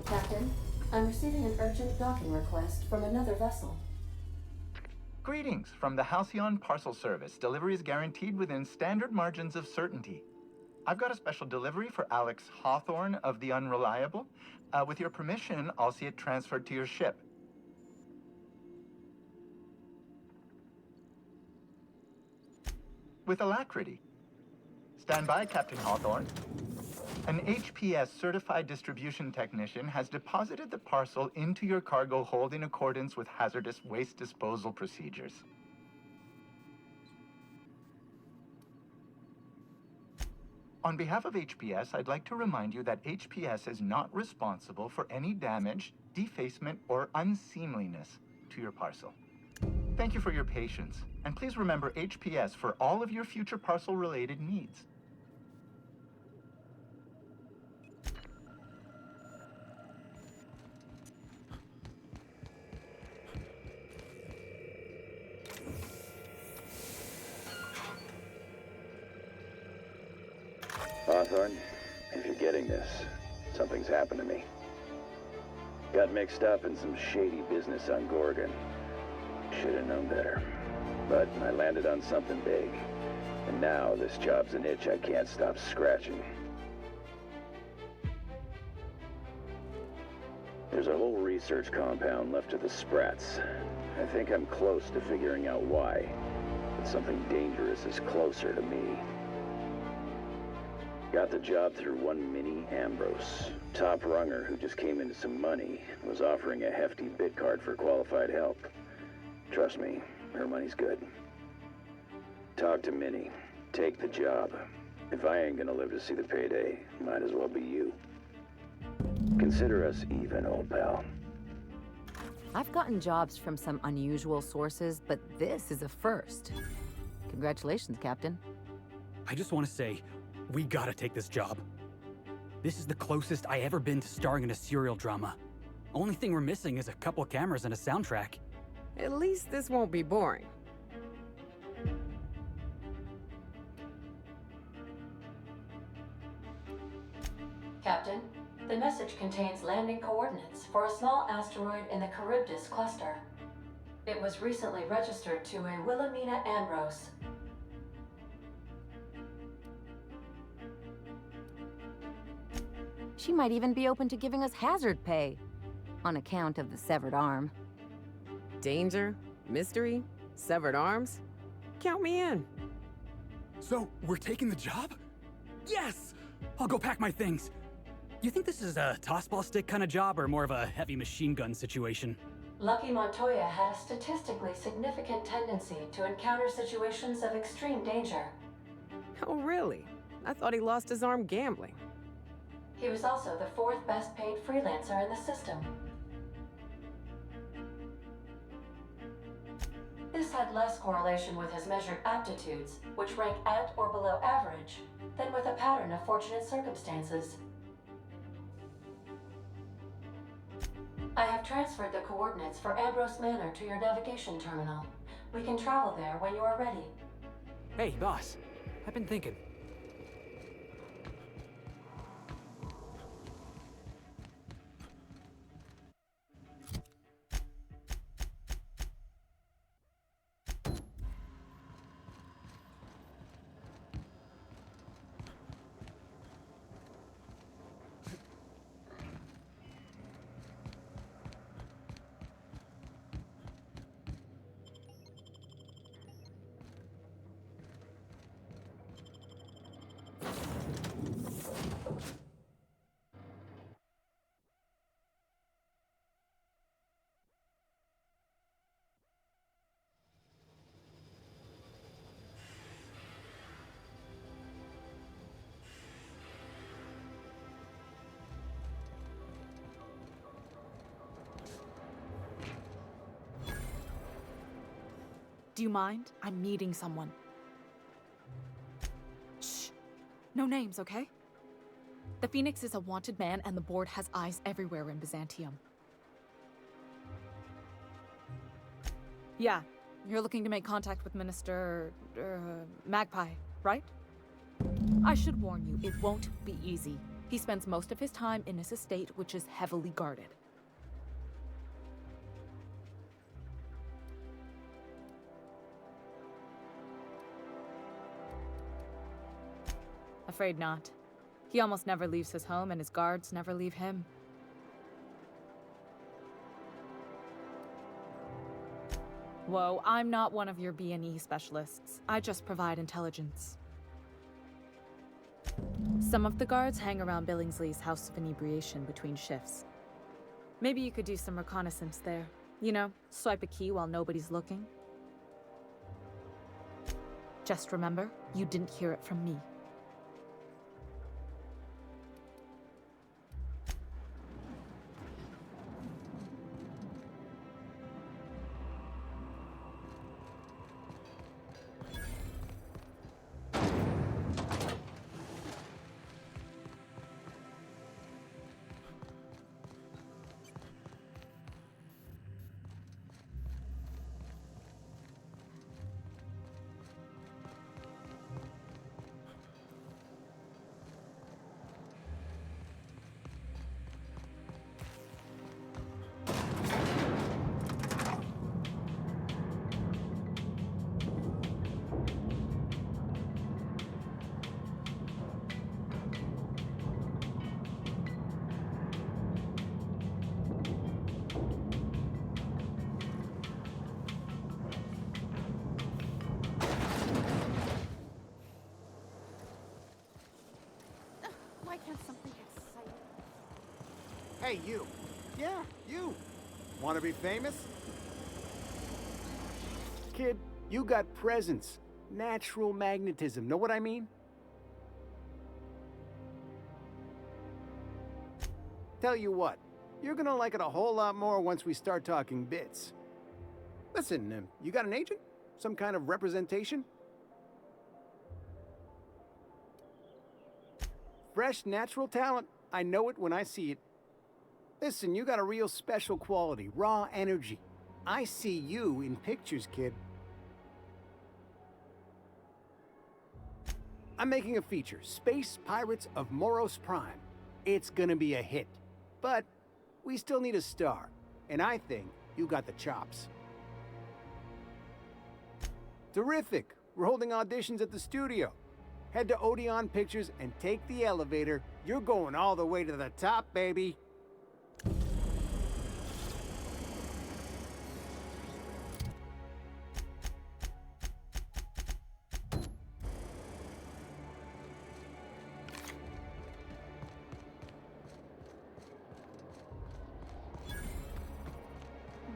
Captain, I'm receiving an urgent docking request from another vessel. Greetings from the Halcyon Parcel Service. Delivery is guaranteed within standard margins of certainty. I've got a special delivery for Alex Hawthorne of the Unreliable. With your permission, I'll see it transferred to your ship. With alacrity. Stand by, Captain Hawthorne. An HPS certified distribution technician has deposited the parcel into your cargo hold in accordance with hazardous waste disposal procedures. On behalf of HPS, I'd like to remind you that HPS is not responsible for any damage, defacement, or unseemliness to your parcel. Thank you for your patience, and please remember HPS for all of your future parcel-related needs. Hawthorne, if you're getting this, something's happened to me. Got mixed up in some shady business on Gorgon. Should have known better. But I landed on something big. And now this job's an itch I can't stop scratching. There's a whole research compound left to the Sprats. I think I'm close to figuring out why. But something dangerous is closer to me. Got the job through one Minnie Ambrose. Top runger who just came into some money, was offering a hefty bid card for qualified help. Trust me, her money's good. Talk to Minnie. Take the job. If I ain't gonna live to see the payday, might as well be you. Consider us even, old pal. I've gotten jobs from some unusual sources, but this is a first. Congratulations, Captain. I just want to say, we gotta take this job. This is the closest I ever been to starring in a serial drama. Only thing we're missing is a couple cameras and a soundtrack. At least this won't be boring. Captain, the message contains landing coordinates for a small asteroid in the Charybdis cluster. It was recently registered to a Wilhelmina Ambrose. She might even be open to giving us hazard pay, on account of the severed arm. Danger, mystery, severed arms. Count me in. So, we're taking the job? Yes! I'll go pack my things. You think this is a tossball stick kind of job or more of a heavy machine gun situation? Lucky Montoya had a statistically significant tendency to encounter situations of extreme danger. Oh, really? I thought he lost his arm gambling. He was also the fourth best paid freelancer in the system. This had less correlation with his measured aptitudes, which rank at or below average, than with a pattern of fortunate circumstances. I have transferred the coordinates for Ambrose Manor to your navigation terminal. We can travel there when you are ready. Hey, boss. I've been thinking. Do you mind? I'm meeting someone. Shh. No names, okay? The Phoenix is a wanted man, and the board has eyes everywhere in Byzantium. Yeah, you're looking to make contact with Minister... Magpie, right? I should warn you, it won't be easy. He spends most of his time in his estate, which is heavily guarded. Afraid not. He almost never leaves his home, and his guards never leave him. Whoa, I'm not one of your B&E specialists. I just provide intelligence. Some of the guards hang around Billingsley's House of Inebriation between shifts. Maybe you could do some reconnaissance there. You know, swipe a key while nobody's looking. Just remember, you didn't hear it from me. Why can't something exciting? Hey, you. Yeah, you. Want to be famous? Kid, you got presence. Natural magnetism. Know what I mean? Tell you what, you're gonna like it a whole lot more once we start talking bits. Listen, you got an agent? Some kind of representation? Fresh, natural talent. I know it when I see it. Listen, you got a real special quality, raw energy. I see you in pictures, kid. I'm making a feature, Space Pirates of Moros Prime. It's gonna be a hit. But we still need a star, and I think you got the chops. Terrific. We're holding auditions at the studio. Head to Odeon Pictures and take the elevator. You're going all the way to the top, baby.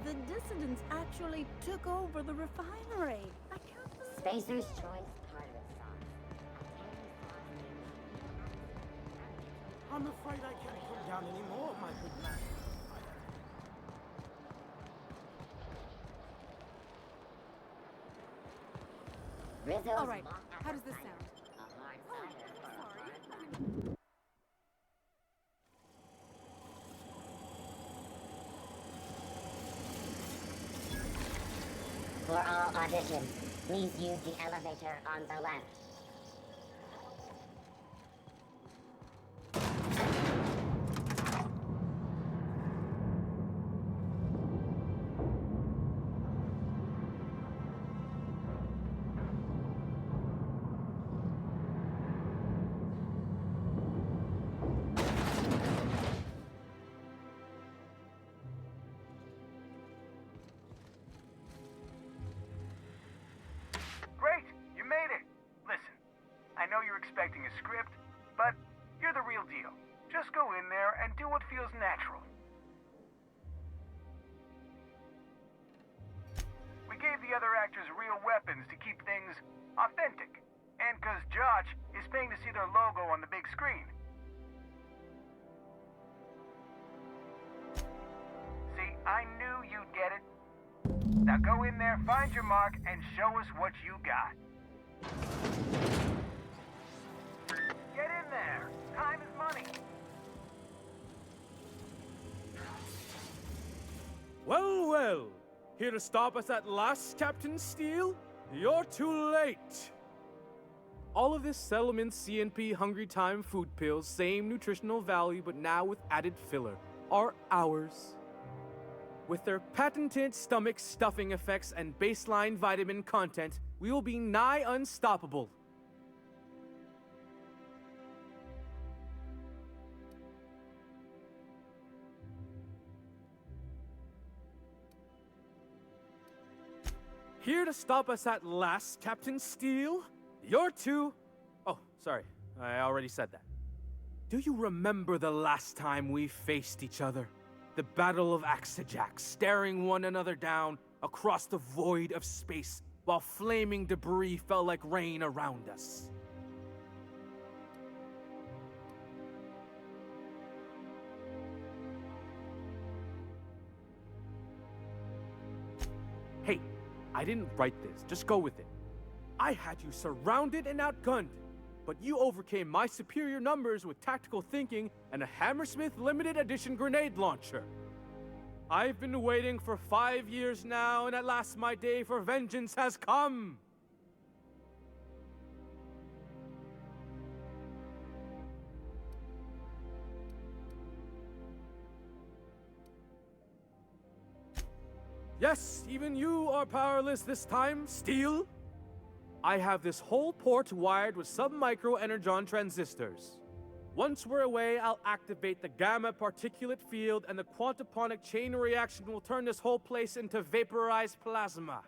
The dissidents actually took over the refinery. I can't believe Spacer's Choice tartar sauce. I'm afraid I can't come down anymore, my good man. Rizzo's All right, mock how does apple this cider. sound? A hard cider for a Sorry. hard man. For all auditions, please use the elevator on the left. Great, you made it. Listen, I know you're expecting a script, but you're the real deal. Just go in there and do what feels natural. We gave the other actors real weapons to keep things authentic. And 'cause Josh is paying to see their logo on the big screen. See, I knew you'd get it. Now go in there, find your mark, and show us what you got. Get in there. Time is money. Well, well. Here to stop us at last, Captain Steele? You're too late. All of this Settlement CNP Hungry Time food pills, same nutritional value, but now with added filler, are ours. With their patented stomach stuffing effects and baseline vitamin content, we will be nigh unstoppable. Here to stop us at last, Captain Steele? You're two... Oh, sorry. I already said that. Do you remember the last time we faced each other? The Battle of Axejack, staring one another down across the void of space while flaming debris fell like rain around us. Hey, I didn't write this, just go with it. I had you surrounded and outgunned, but you overcame my superior numbers with tactical thinking and a Hammersmith limited edition grenade launcher. I've been waiting for 5 years now, and at last my day for vengeance has come! Yes, even you are powerless this time, Steel. I have this whole port wired with sub-micro energon transistors. Once we're away, I'll activate the gamma particulate field and the quantaponic chain reaction will turn this whole place into vaporized plasma.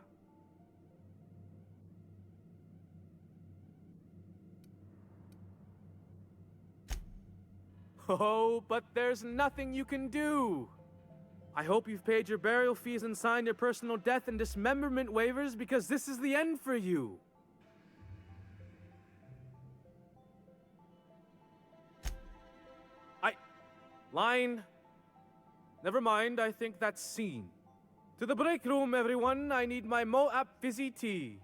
Oh, but there's nothing you can do. I hope you've paid your burial fees and signed your personal death and dismemberment waivers because this is the end for you. Line. Never mind, I think that's scene. To the break room, everyone. I need my Moab fizzy tea.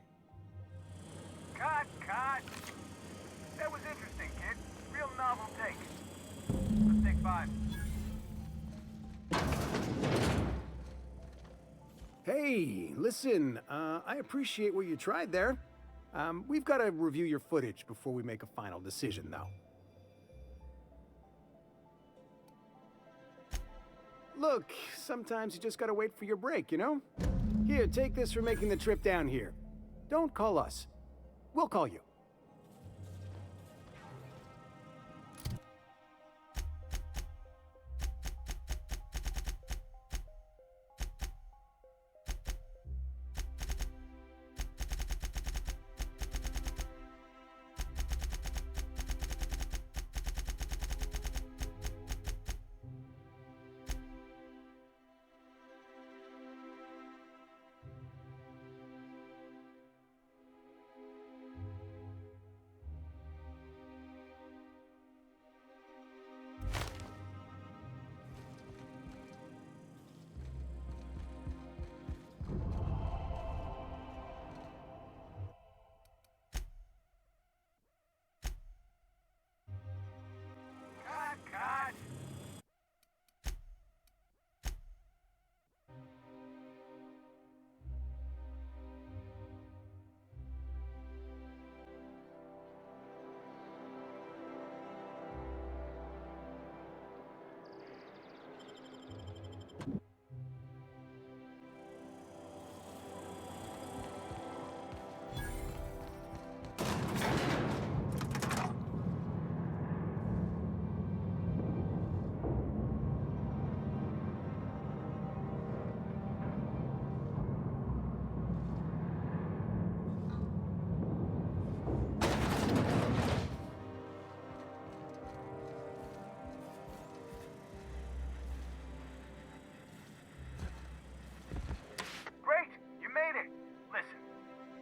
Cut! That was interesting, kid. Real novel take. Let's take 5. Hey, listen, I appreciate what you tried there. We've got to review your footage before we make a final decision, though. Look, sometimes you just gotta wait for your break, you know? Here, take this for making the trip down here. Don't call us. We'll call you.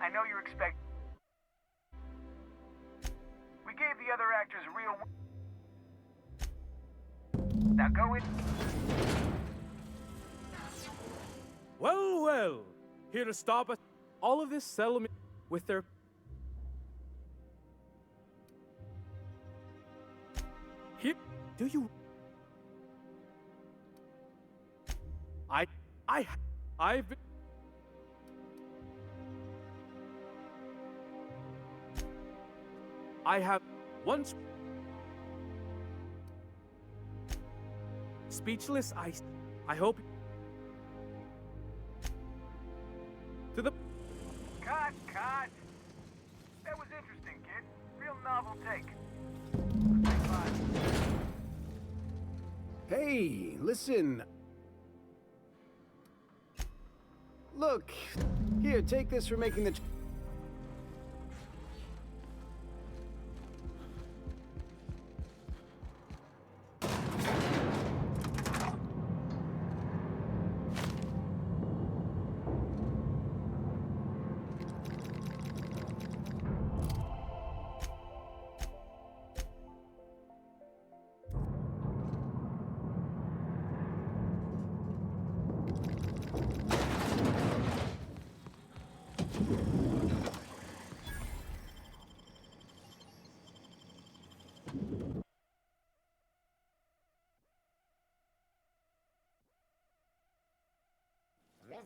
I know you're expecting. We gave the other actors real. Now go in. Well, here to stop us. All of this settlement with their. Here, do you? I've been. I have once speechless. I hope to the Cut. That was interesting, kid. Real novel take. Hey, listen. Look, here, take this for making the...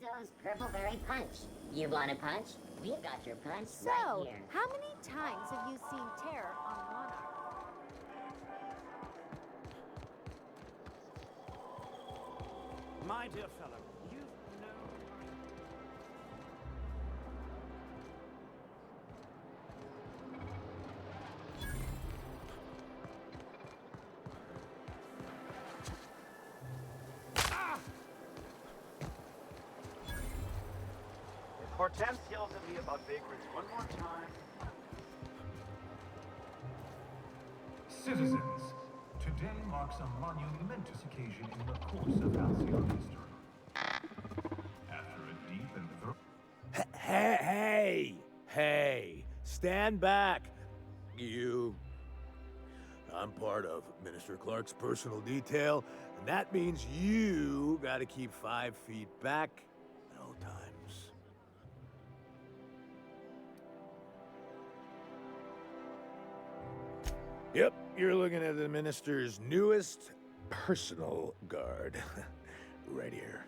Rizzo's Purple Berry Punch. You want a punch? We've got your punch So, right here. how many times have you seen terror on Monarch? My dear fellow, you know... Hortense yells at me about vagrants one more time. Citizens, today marks a monumentous occasion in the course of Halcyon history. After a deep and thorough... Hey, stand back, you. I'm part of Minister Clark's personal detail, and that means you gotta keep 5 feet back at all times. Yep, you're looking at the minister's newest personal guard. Right here.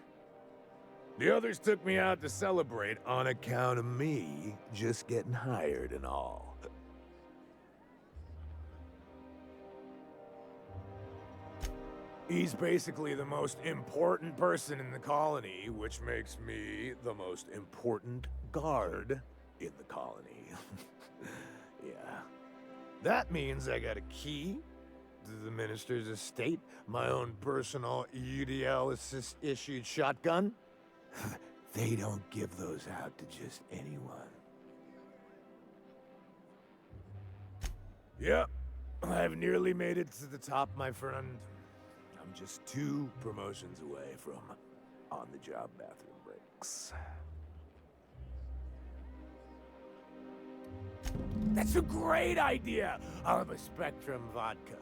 The others took me out to celebrate on account of me just getting hired and all. He's basically the most important person in the colony, which makes me the most important guard in the colony. Yeah. That means I got a key to the minister's estate, my own personal UDL-issued shotgun. They don't give those out to just anyone. Yep, I've nearly made it to the top, my friend. I'm just 2 promotions away from on-the-job bathroom breaks. That's a great idea! I'll have a Spectrum vodka.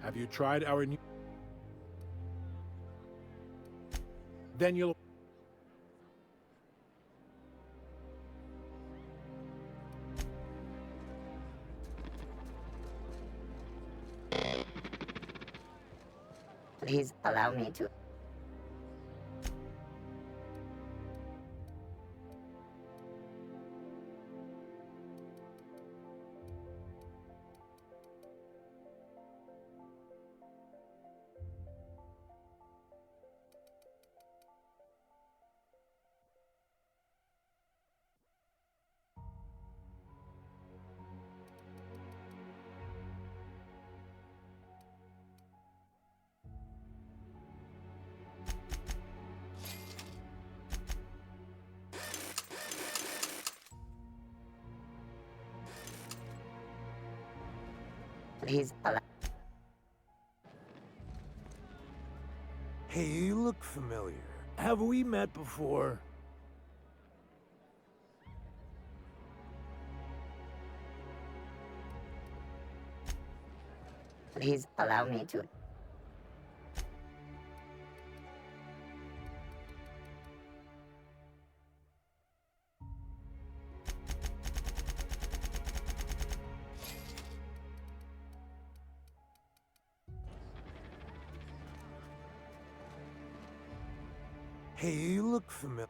Have you tried our new... Then you'll... Please allow me to... Please allow... Hey, you look familiar. Have we met before? Please allow me to... Hey, you look familiar.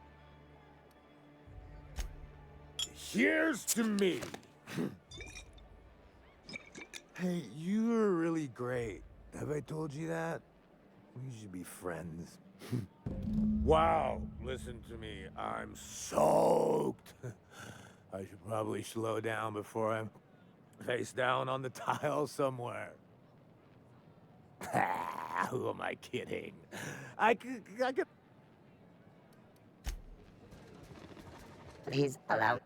Here's to me. Hey, you're really great. Have I told you that? We should be friends. Wow, listen to me. I'm soaked. I should probably slow down before I'm face down on the tile somewhere. Who am I kidding? I could... Please allow.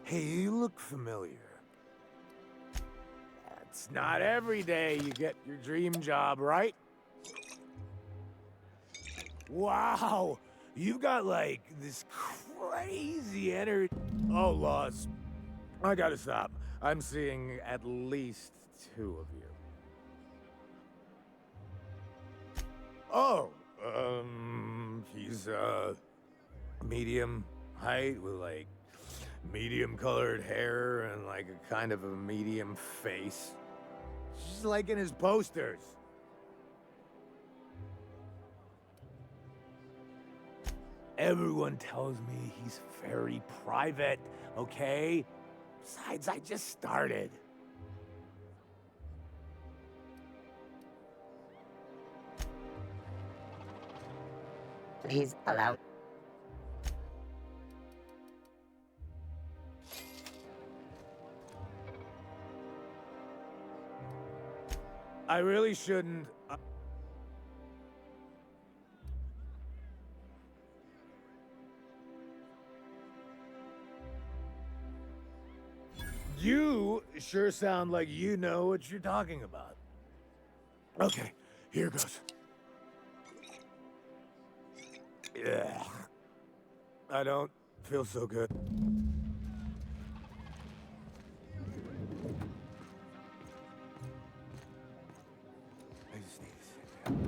Hey, you look familiar. It's not every day you get your dream job, right? Wow, you've got like this crazy energy. Oh, Lost. I gotta stop. I'm seeing at least 2 of you. Oh, he's medium height with like medium colored hair and like a kind of a medium face. Just like in his posters. Everyone tells me he's very private, okay? Besides, I just started. Please allow. I really shouldn't. You sure sound like you know what you're talking about. Okay, here goes. Yeah. I don't feel so good. I just need to sit down.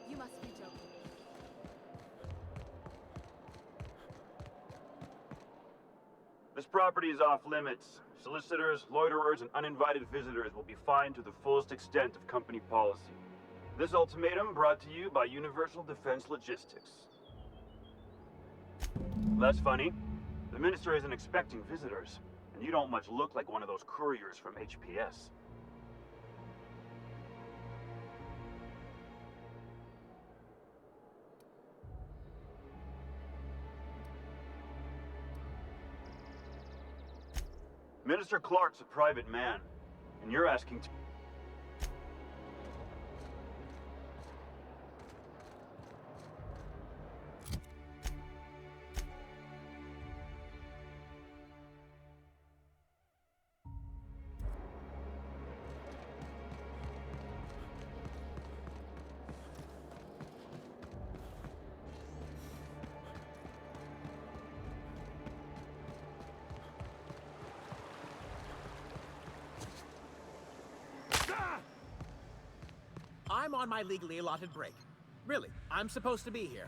You must be joking. This property is off limits. Solicitors, loiterers, and uninvited visitors will be fined to the fullest extent of company policy. This ultimatum brought to you by Universal Defense Logistics. Less funny, the minister isn't expecting visitors, and you don't much look like one of those couriers from HPS. Minister Clark's a private man, and you're asking to... I'm on my legally allotted break. Really, I'm supposed to be here.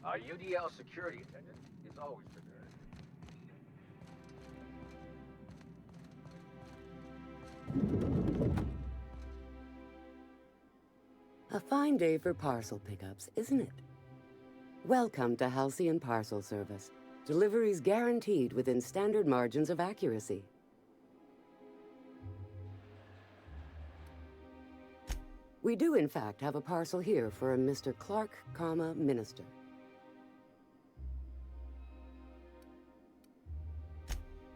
Our UDL security attendant is always prepared. A fine day for parcel pickups, isn't it? Welcome to Halcyon Parcel Service. Deliveries guaranteed within standard margins of accuracy. We do, in fact, have a parcel here for a Mr. Clark, Minister.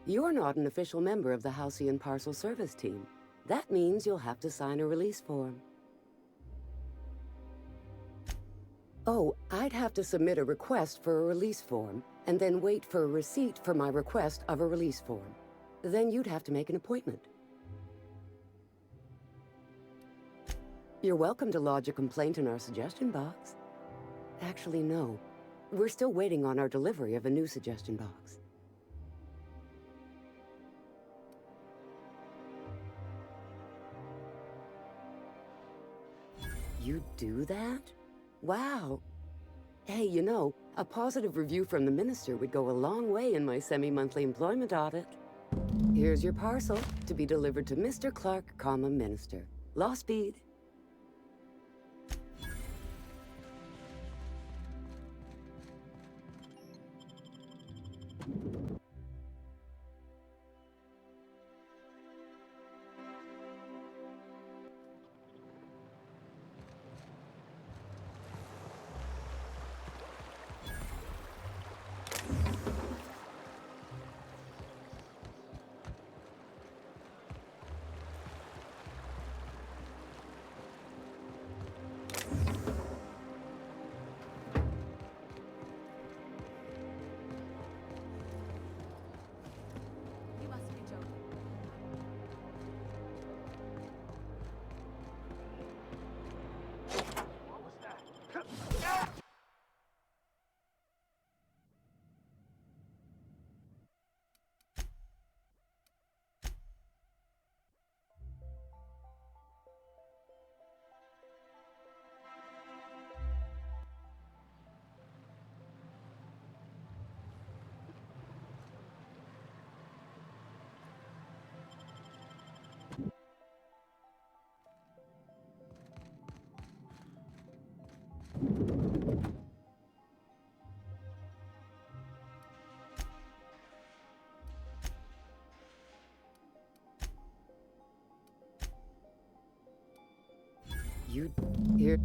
You're not an official member of the Halcyon Parcel Service team. That means you'll have to sign a release form. Oh, I'd have to submit a request for a release form, and then wait for a receipt for my request of a release form. Then you'd have to make an appointment. You're welcome to lodge a complaint in our suggestion box. Actually, no. We're still waiting on our delivery of a new suggestion box. You do that? Wow. Hey, you know, a positive review from the minister would go a long way in my semi-monthly employment audit. Here's your parcel to be delivered to Mr. Clark, Minister. Law speed. You here?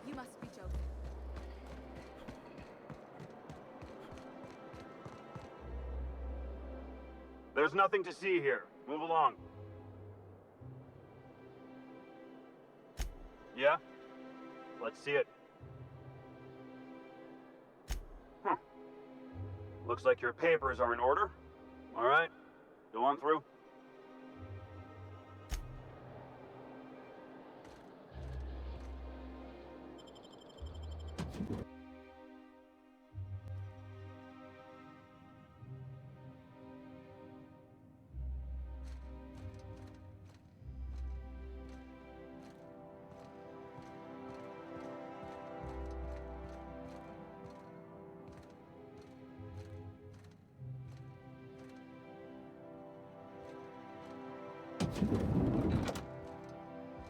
You must be joking. There's nothing to see here. Move along. Yeah? Let's see it. Looks like your papers are in order. All right, go on through.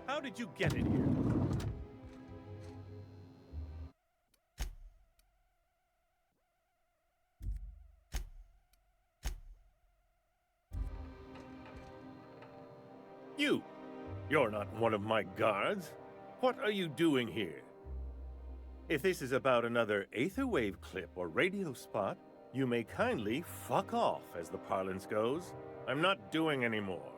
How did you get it here? You're not one of my guards. What are you doing here? If this is about another Aetherwave clip or radio spot, you may kindly fuck off, as the parlance goes. I'm not doing any more.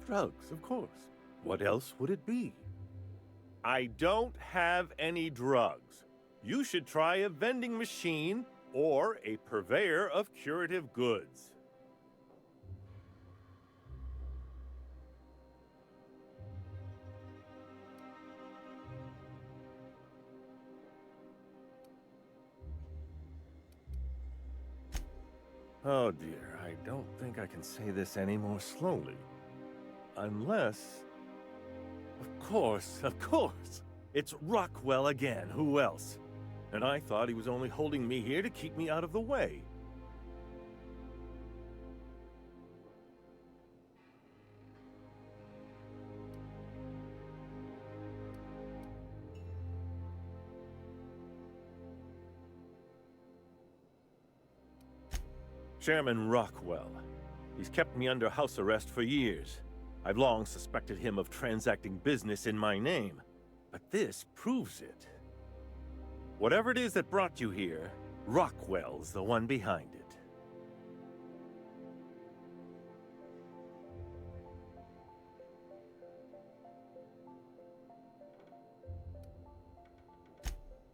Drugs, of course. What else would it be? I don't have any drugs. you should try a vending machine or a purveyor of curative goods. Oh dear, I don't think I can say this any more slowly. Unless... Of course! It's Rockwell again, who else? And I thought he was only holding me here to keep me out of the way. Chairman Rockwell. He's kept me under house arrest for years. I've long suspected him of transacting business in my name, but this proves it. Whatever it is that brought you here, Rockwell's the one behind it.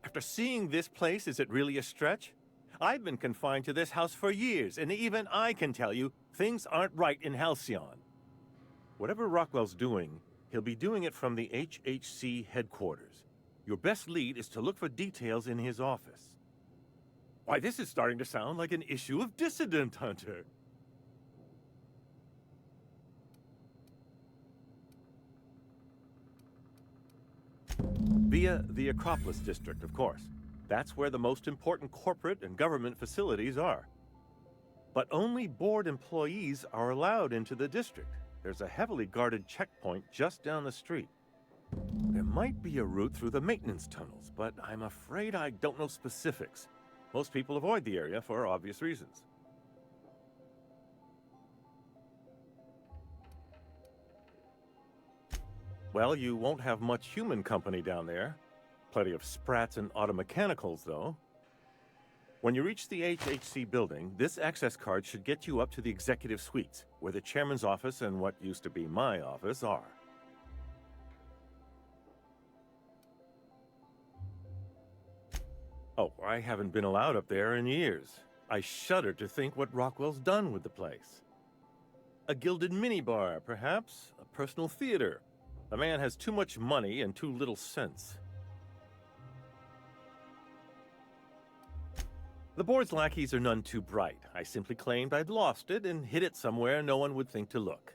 After seeing this place, is it really a stretch? I've been confined to this house for years, and even I can tell you, things aren't right in Halcyon. Whatever Rockwell's doing, he'll be doing it from the HHC headquarters. Your best lead is to look for details in his office. Why, this is starting to sound like an issue of Dissident Hunter. Via the Acropolis District, of course. That's where the most important corporate and government facilities are. But only board employees are allowed into the district. There's a heavily guarded checkpoint just down the street. There might be a route through the maintenance tunnels, but I'm afraid I don't know specifics. Most people avoid the area for obvious reasons. Well, you won't have much human company down there. Plenty of sprats and automechanicals, though. When you reach the HHC building, this access card should get you up to the executive suites, where the chairman's office and what used to be my office are. Oh, I haven't been allowed up there in years. I shudder to think what Rockwell's done with the place. A gilded minibar, perhaps? A personal theater? The man has too much money and too little sense. The board's lackeys are none too bright. I simply claimed I'd lost it and hid it somewhere no one would think to look.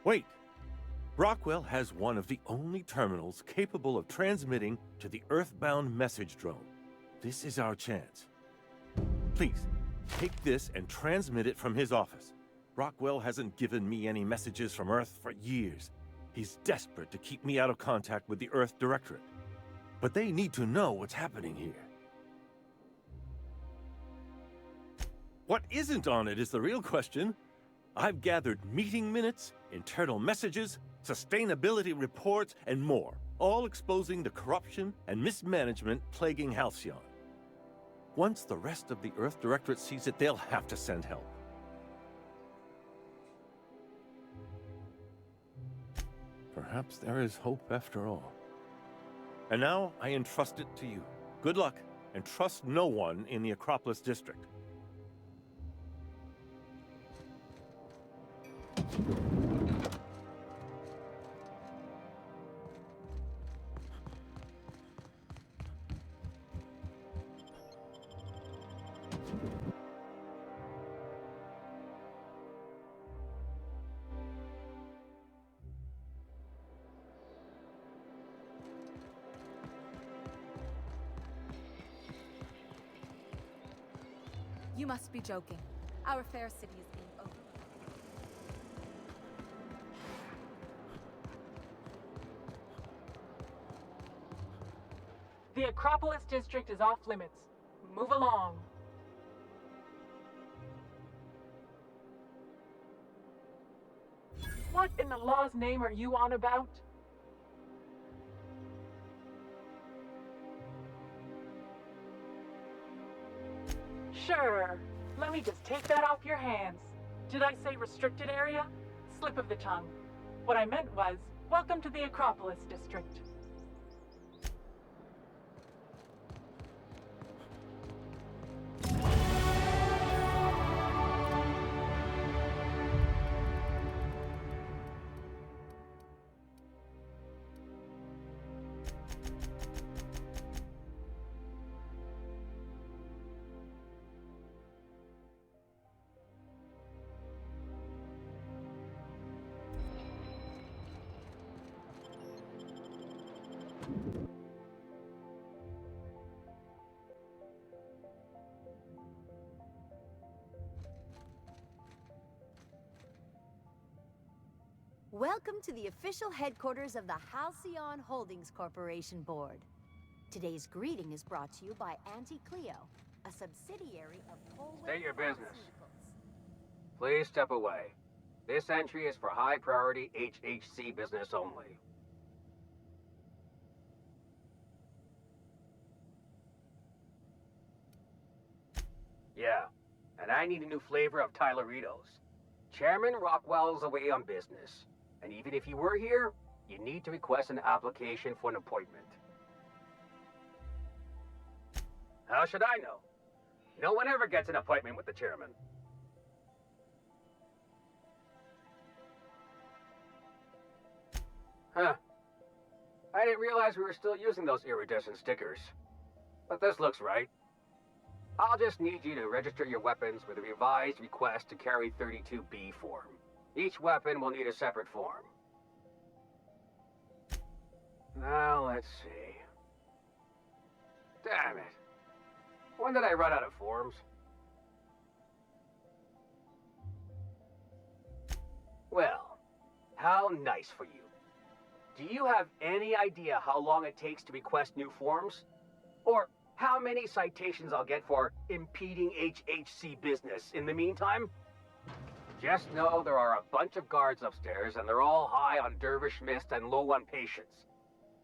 Wait! Rockwell has one of the only terminals capable of transmitting to the Earthbound message drone. This is our chance. Please, take this and transmit it from his office. Rockwell hasn't given me any messages from Earth for years. He's desperate to keep me out of contact with the Earth Directorate. But they need to know what's happening here. What isn't on it is the real question. I've gathered meeting minutes, internal messages, sustainability reports, and more, all exposing the corruption and mismanagement plaguing Halcyon. Once the rest of the Earth Directorate sees it, they'll have to send help. Perhaps there is hope after all. And now, I entrust it to you. Good luck, and trust no one in the Acropolis District. You must be joking. Our fair city is being overrun. The Acropolis District is off limits. Move along. What in the law's name are you on about? Sure. Let me just take that off your hands. Did I say restricted area? Slip of the tongue. What I meant was, Welcome to the Acropolis District. Welcome to the official headquarters of the Halcyon Holdings Corporation Board. Today's greeting is brought to you by Auntie Cleo, a subsidiary of State your business. Please step away. This entry is for high-priority HHC business only. Yeah, and I need a new flavor of Tyleritos. Chairman Rockwell's away on business. And even if you were here, you need to request an application for an appointment. How should I know? No one ever gets an appointment with the chairman. Huh. I didn't realize we were still using those iridescent stickers. But this looks right. I'll just need you to register your weapons with a revised request to carry 32B form. Each weapon will need a separate form. Now, let's see. Damn it. When did I run out of forms? Well, how nice for you. Do you have any idea how long it takes to request new forms? Or how many citations I'll get for impeding HHC business in the meantime? Just know there are a bunch of guards upstairs, and they're all high on dervish mist and low on patience.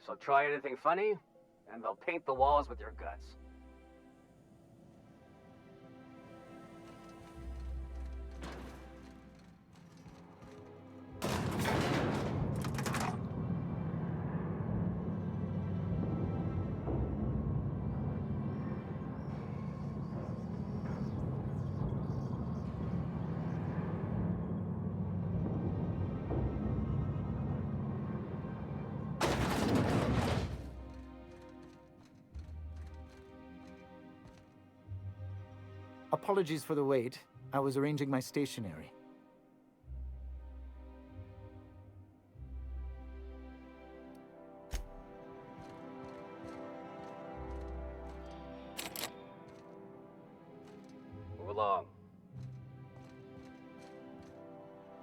So try anything funny, and they'll paint the walls with your guts. Apologies for the wait. I was arranging my stationery. Move along.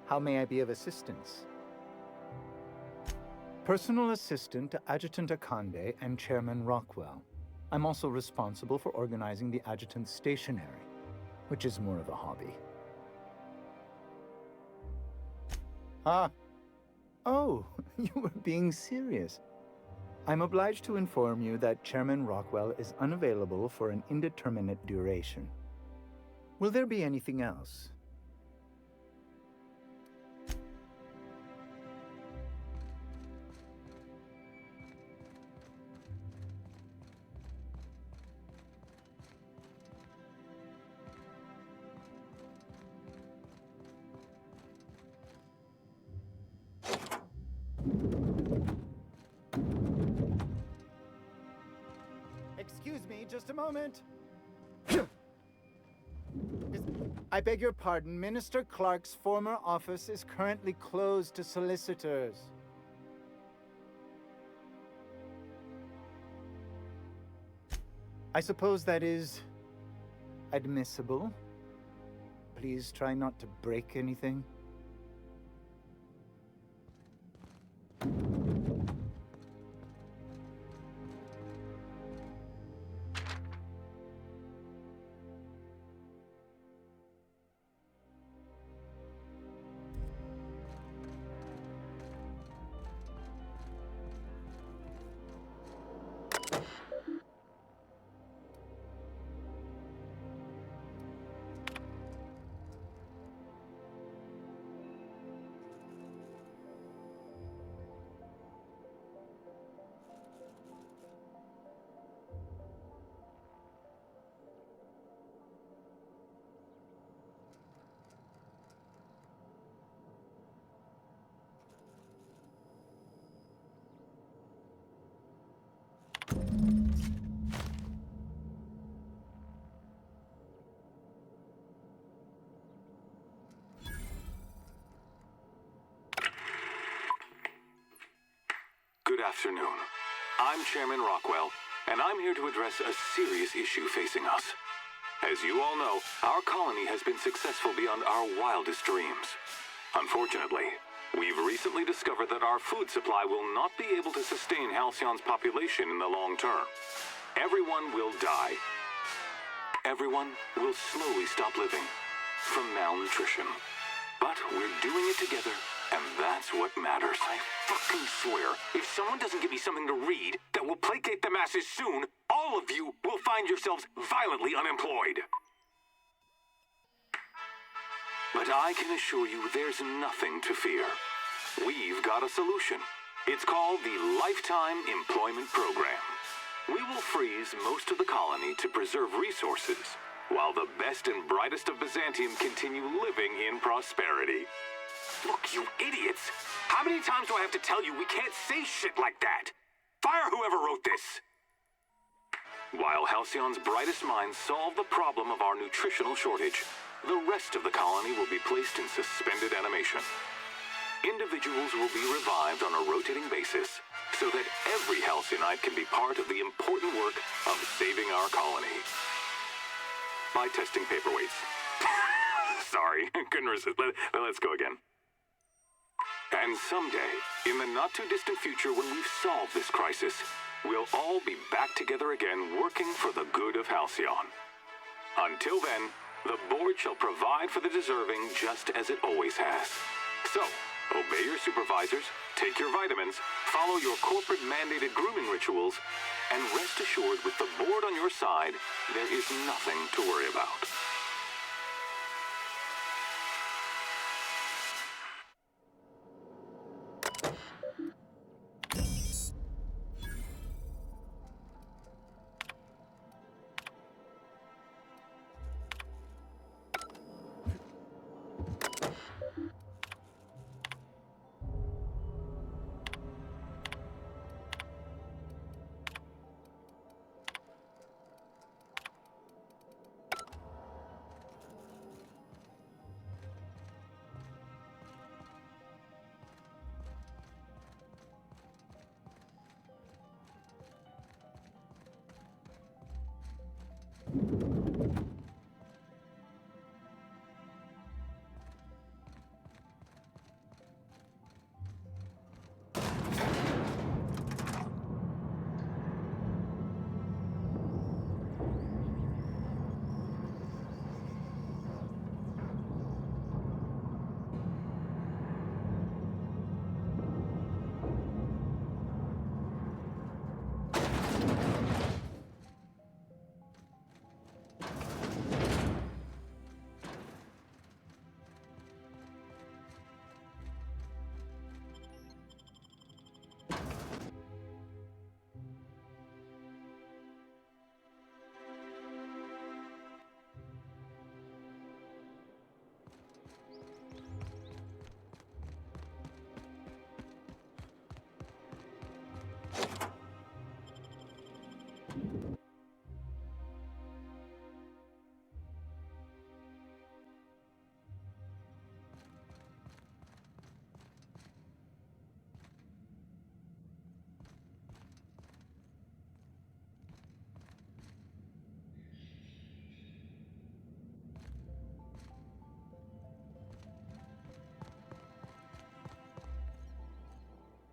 How may I be of assistance? Personal assistant to Adjutant Akande and Chairman Rockwell. I'm also responsible for organizing the adjutant's stationery, which is more of a hobby. Ah. Oh, you were being serious. I'm obliged to inform you that Chairman Rockwell is unavailable for an indeterminate duration. Will there be anything else? Excuse me, just a moment. I beg your pardon, Minister Clark's former office is currently closed to solicitors. I suppose that is admissible. Please try not to break anything. afternoon. I'm Chairman Rockwell, and I'm here to address a serious issue facing us. As you all know, our colony has been successful beyond our wildest dreams. Unfortunately, we've recently discovered that our food supply will not be able to sustain Halcyon's population in the long term. Everyone will die. Everyone will slowly stop living from malnutrition. But we're doing it together, and that's what matters. I fucking swear, if someone doesn't give me something to read that will placate the masses soon, all of you will find yourselves violently unemployed. But I can assure you there's nothing to fear. We've got a solution. It's called the Lifetime Employment Program. We will freeze most of the colony to preserve resources, while the best and brightest of Byzantium continue living in prosperity. Look, you idiots! How many times do I have to tell you we can't say shit like that? Fire whoever wrote this! While Halcyon's brightest minds solve the problem of our nutritional shortage, the rest of the colony will be placed in suspended animation. Individuals will be revived on a rotating basis, so that every Halcyonite can be part of the important work of saving our colony. By testing paperweights. Sorry, couldn't resist. Let's go again. And someday, in the not-too-distant future when we've solved this crisis, we'll all be back together again working for the good of Halcyon. Until then, the board shall provide for the deserving just as it always has. So, obey your supervisors, take your vitamins, follow your corporate-mandated grooming rituals, and rest assured with the board on your side, there is nothing to worry about.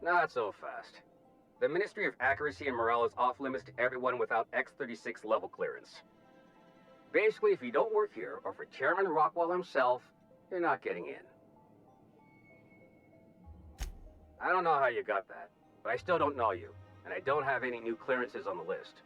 Not so fast. The Ministry of Accuracy and Morale is off limits to everyone without X-36 level clearance. Basically, if you don't work here, or for Chairman Rockwell himself, you're not getting in. I don't know how you got that, but I still don't know you, and I don't have any new clearances on the list.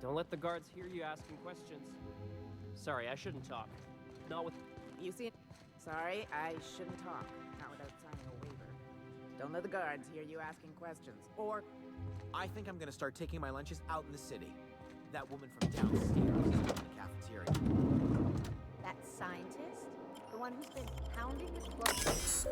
Don't let the guards hear you asking questions. Sorry, I shouldn't talk. Not with... You see... Sorry, I shouldn't talk. Not without signing a waiver. Don't let the guards hear you asking questions. Or... I think I'm gonna start taking my lunches out in the city. That woman from downstairs is in the cafeteria. That scientist? The one who's been pounding his clothes?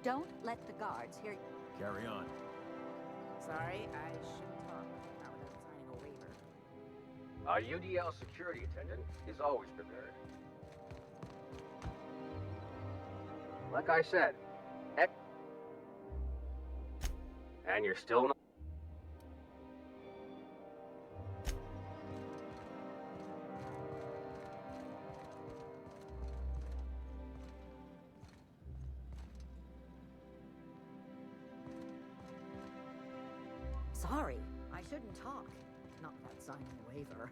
Don't let the guards hear you. Carry on. Sorry, I shouldn't talk. Not without signing a waiver. Our UDL security attendant is always prepared. Like I said, and you're still not. Sorry, I shouldn't talk. Not without signing a waiver.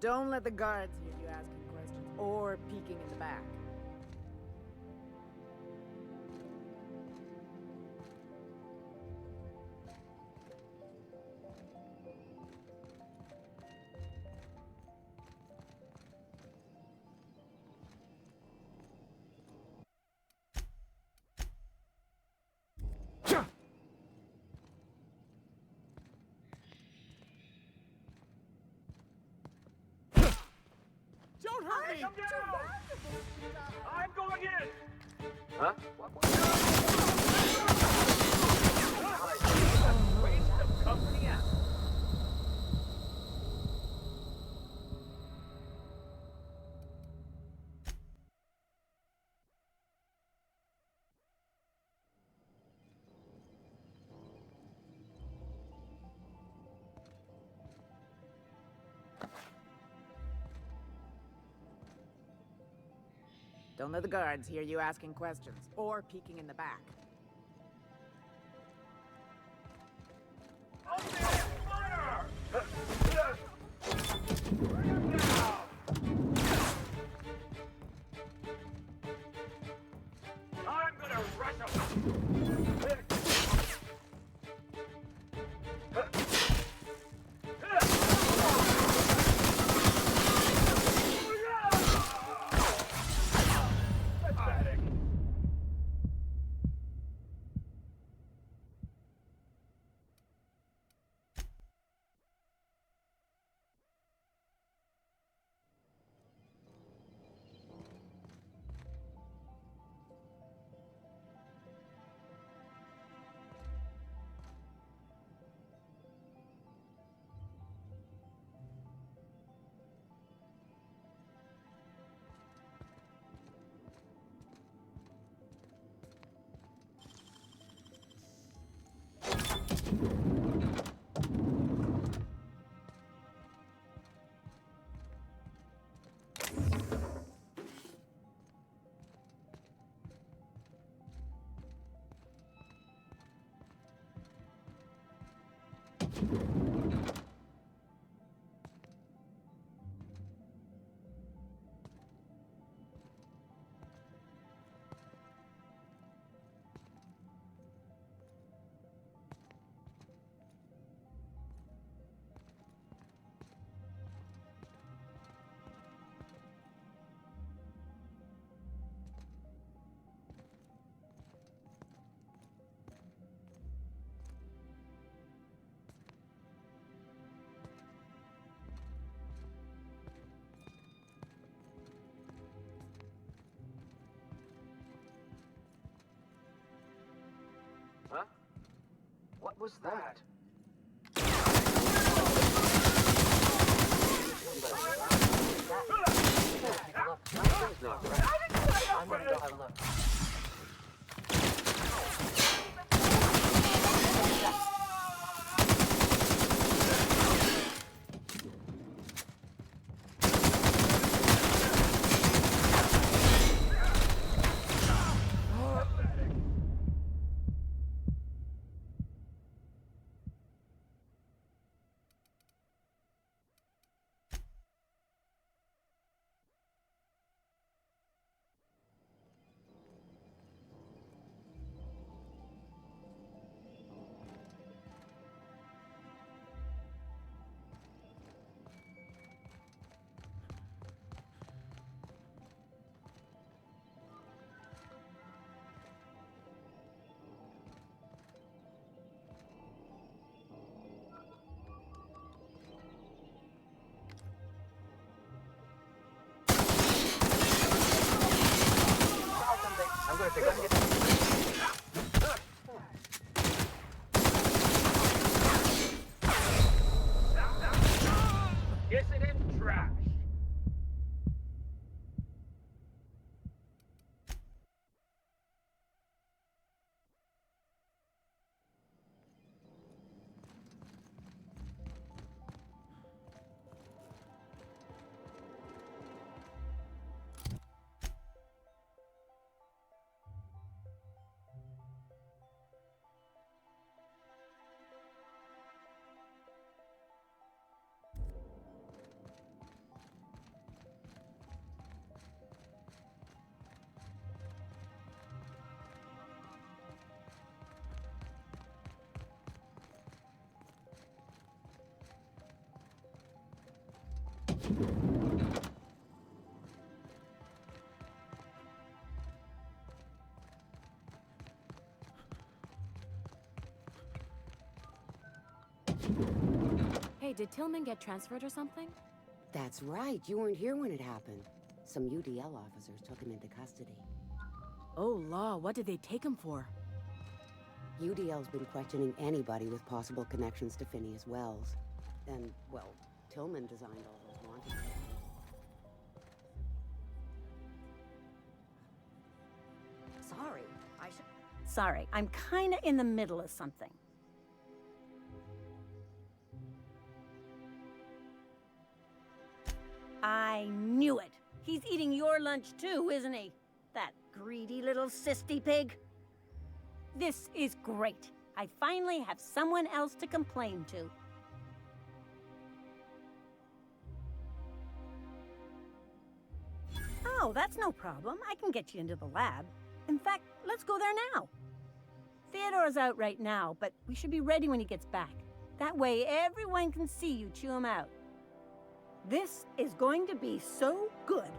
Don't let the guards hear you asking questions or peeking in the back. Don't hurt me! Come down! I'm going in! Huh? Waste of company out. Don't let the guards hear you asking questions or peeking in the back. I'm gonna rush him! was that? I'm gonna go have a look. I'm gonna take a look. Dissident trash. Hey, did Tillman get transferred or something? That's right. You weren't here when it happened. Some UDL officers took him into custody. Oh, law, what did they take him for? UDL's been questioning anybody with possible connections to Phineas Wells. And, well, Tillman designed all those wanted posters. Sorry, I'm kinda in the middle of something. I knew it. He's eating your lunch too, isn't he? That greedy little cysty pig. This is great. I finally have someone else to complain to. Oh, that's no problem. I can get you into the lab. In fact, let's go there now. Theodore's out right now, but we should be ready when he gets back. That way everyone can see you chew him out. This is going to be so good.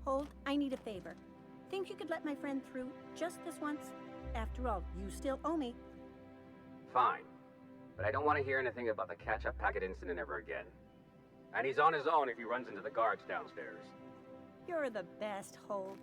Hold, I need a favor. Think you could let my friend through just this once? After all, you still owe me. Fine. But I don't want to hear anything about the catch-up packet incident ever again. And he's on his own if he runs into the guards downstairs. You're the best, Holt.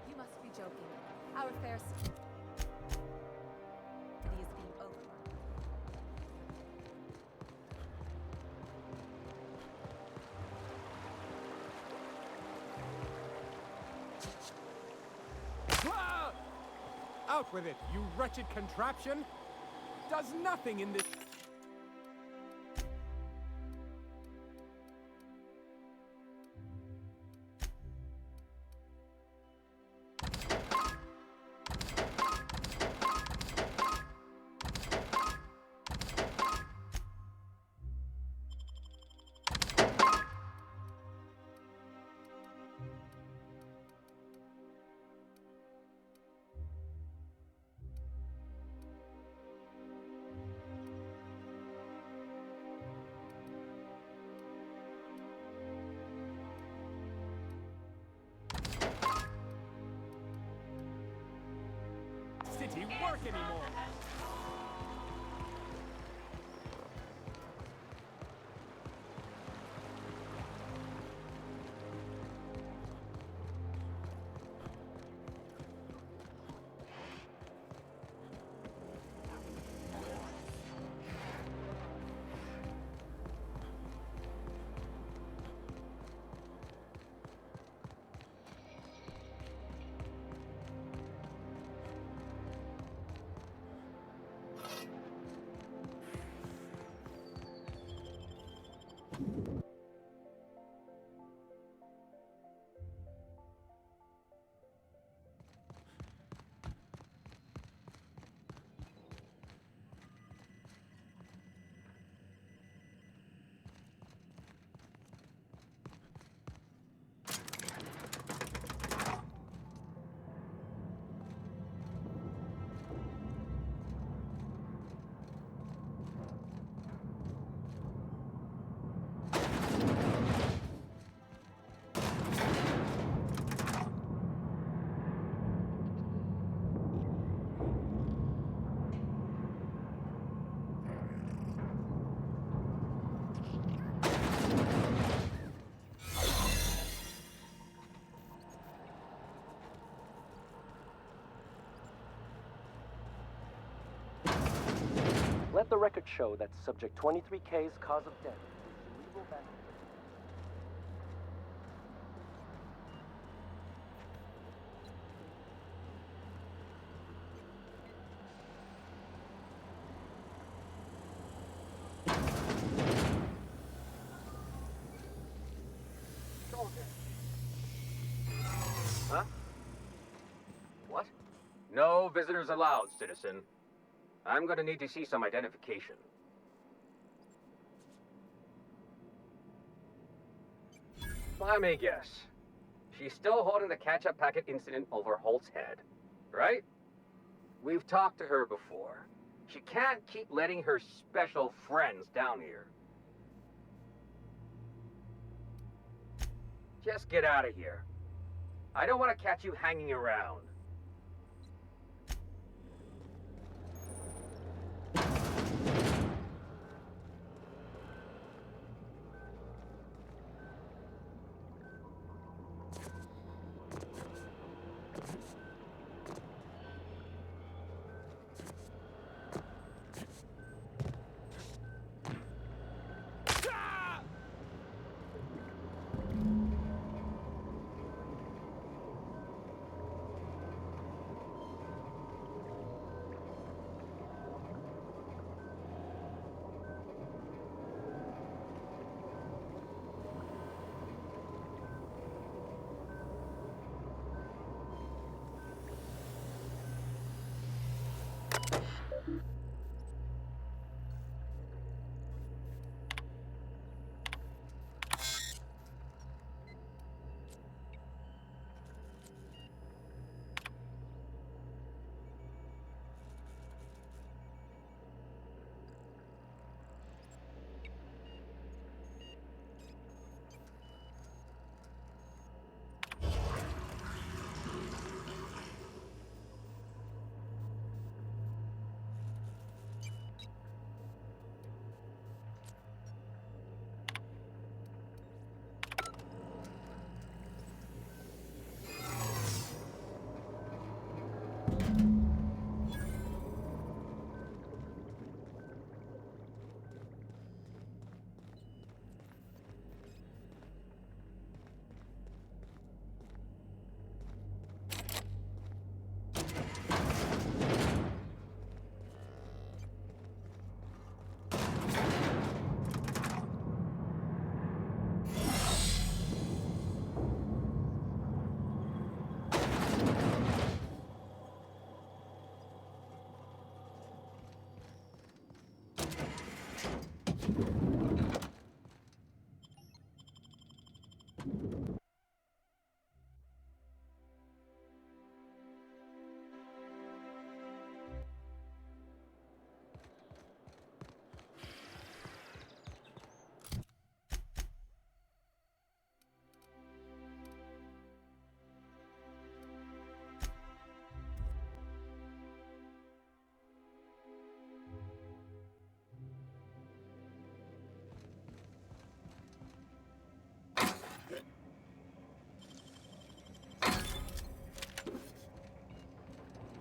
You must be joking. Our fair city is being overrun. Ah! Out with it, you wretched contraption! Does nothing in this... city work anymore! Let the record show that Subject 23K's cause of death is cerebral vascular. Huh? What? No visitors allowed, citizen. I'm gonna need to see some identification. Let me guess. She's still holding the catch-up packet incident over Holt's head, right? We've talked to her before. She can't keep letting her special friends down here. Just get out of here. I don't want to catch you hanging around.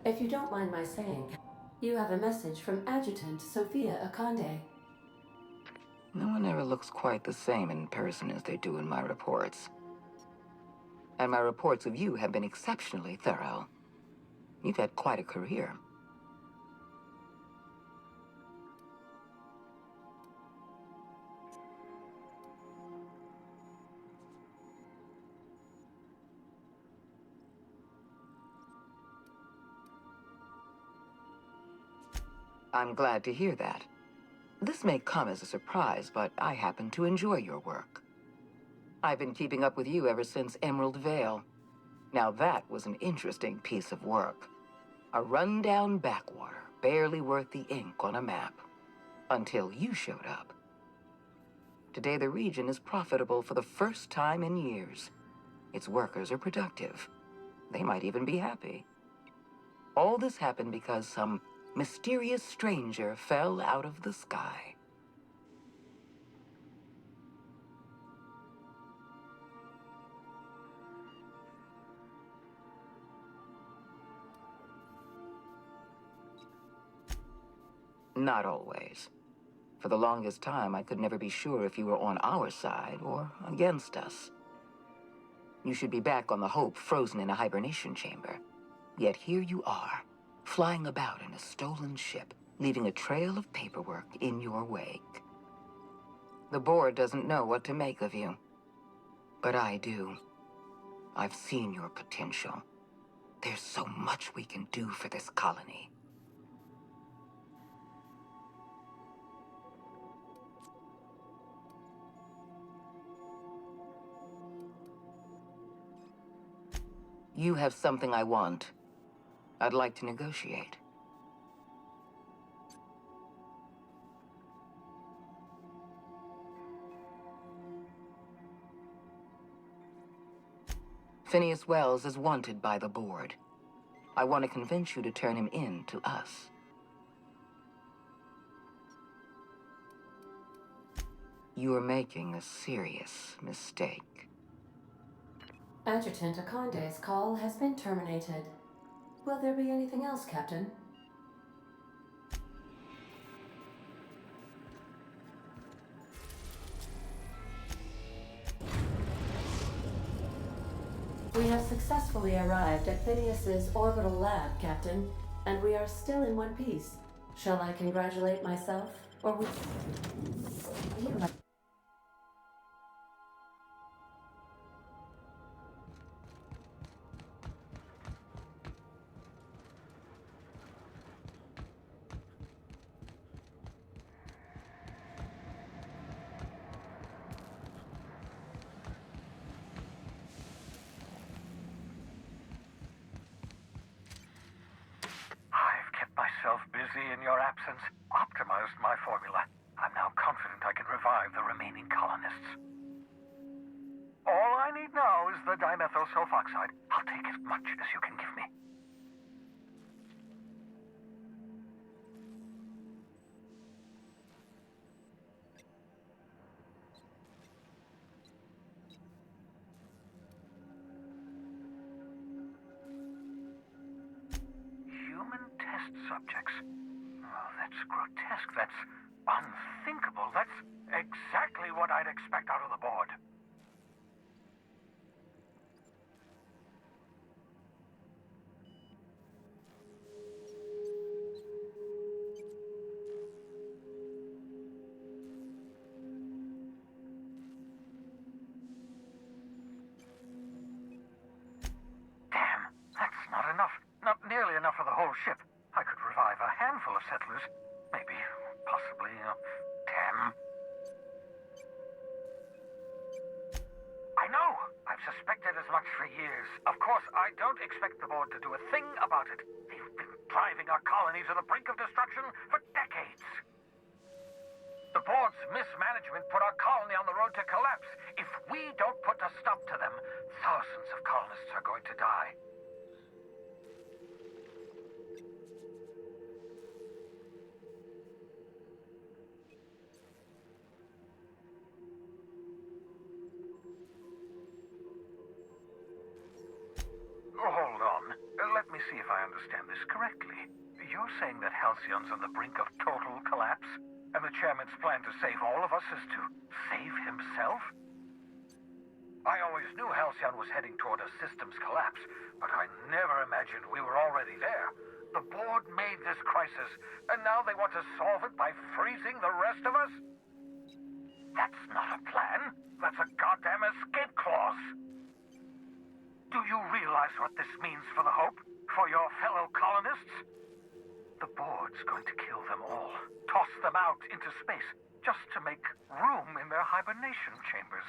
If you don't mind my saying, you have a message from Adjutant Sophia Akande. No one ever looks quite the same in person as they do in my reports. And my reports of you have been exceptionally thorough. You've had quite a career. I'm glad to hear that. This may come as a surprise, but I happen to enjoy your work. I've been keeping up with you ever since Emerald Vale. Now that was an interesting piece of work. A rundown backwater, barely worth the ink on a map. Until you showed up. Today the region is profitable for the first time in years. Its workers are productive. They might even be happy. All this happened because some mysterious stranger fell out of the sky. Not always. For the longest time, I could never be sure if you were on our side or against us. You should be back on the Hope, frozen in a hibernation chamber. Yet here you are, flying about in a stolen ship, leaving a trail of paperwork in your wake. The board doesn't know what to make of you. But I do. I've seen your potential. There's so much we can do for this colony. You have something I want. I'd like to negotiate. Phineas Wells is wanted by the board. I want to convince you to turn him in to us. You are making a serious mistake. Adjutant Akonde's call has been terminated. Will there be anything else, Captain? We have successfully arrived at Phineas's orbital lab, Captain, and we are still in one piece. Shall I congratulate myself, or would you like... I've kept myself busy in your absence, optimized my formula. I'm now confident I can revive the remaining colonists. All I need now is the dimethyl sulfoxide. I'll take as much as you can give me. Human test subjects. Oh, that's grotesque. That's unthinkable. That's exactly what I'd expect out of the board. Damn, that's not enough. Not nearly enough for the whole ship. I could revive a handful of settlers. Maybe, possibly, damn. I know! I've suspected as much for years. Of course, I don't expect the board to do a thing about it. They've been driving our colony to the brink of destruction for decades. The board's mismanagement put our colony on the road to collapse. If we don't put a stop to them, thousands of colonists are going to die. Hold on. Let me see if I understand this correctly. You're saying that Halcyon's on the brink of total collapse? And the chairman's plan to save all of us is to save himself? I always knew Halcyon was heading toward a systems collapse, but I never imagined we were already there. The board made this crisis, and now they want to solve it by freezing the rest of us? That's not a plan. That's a goddamn escape clause. Do you realize what this means for the Hope? For your fellow colonists? The board's going to kill them all. Toss them out into space, just to make room in their hibernation chambers.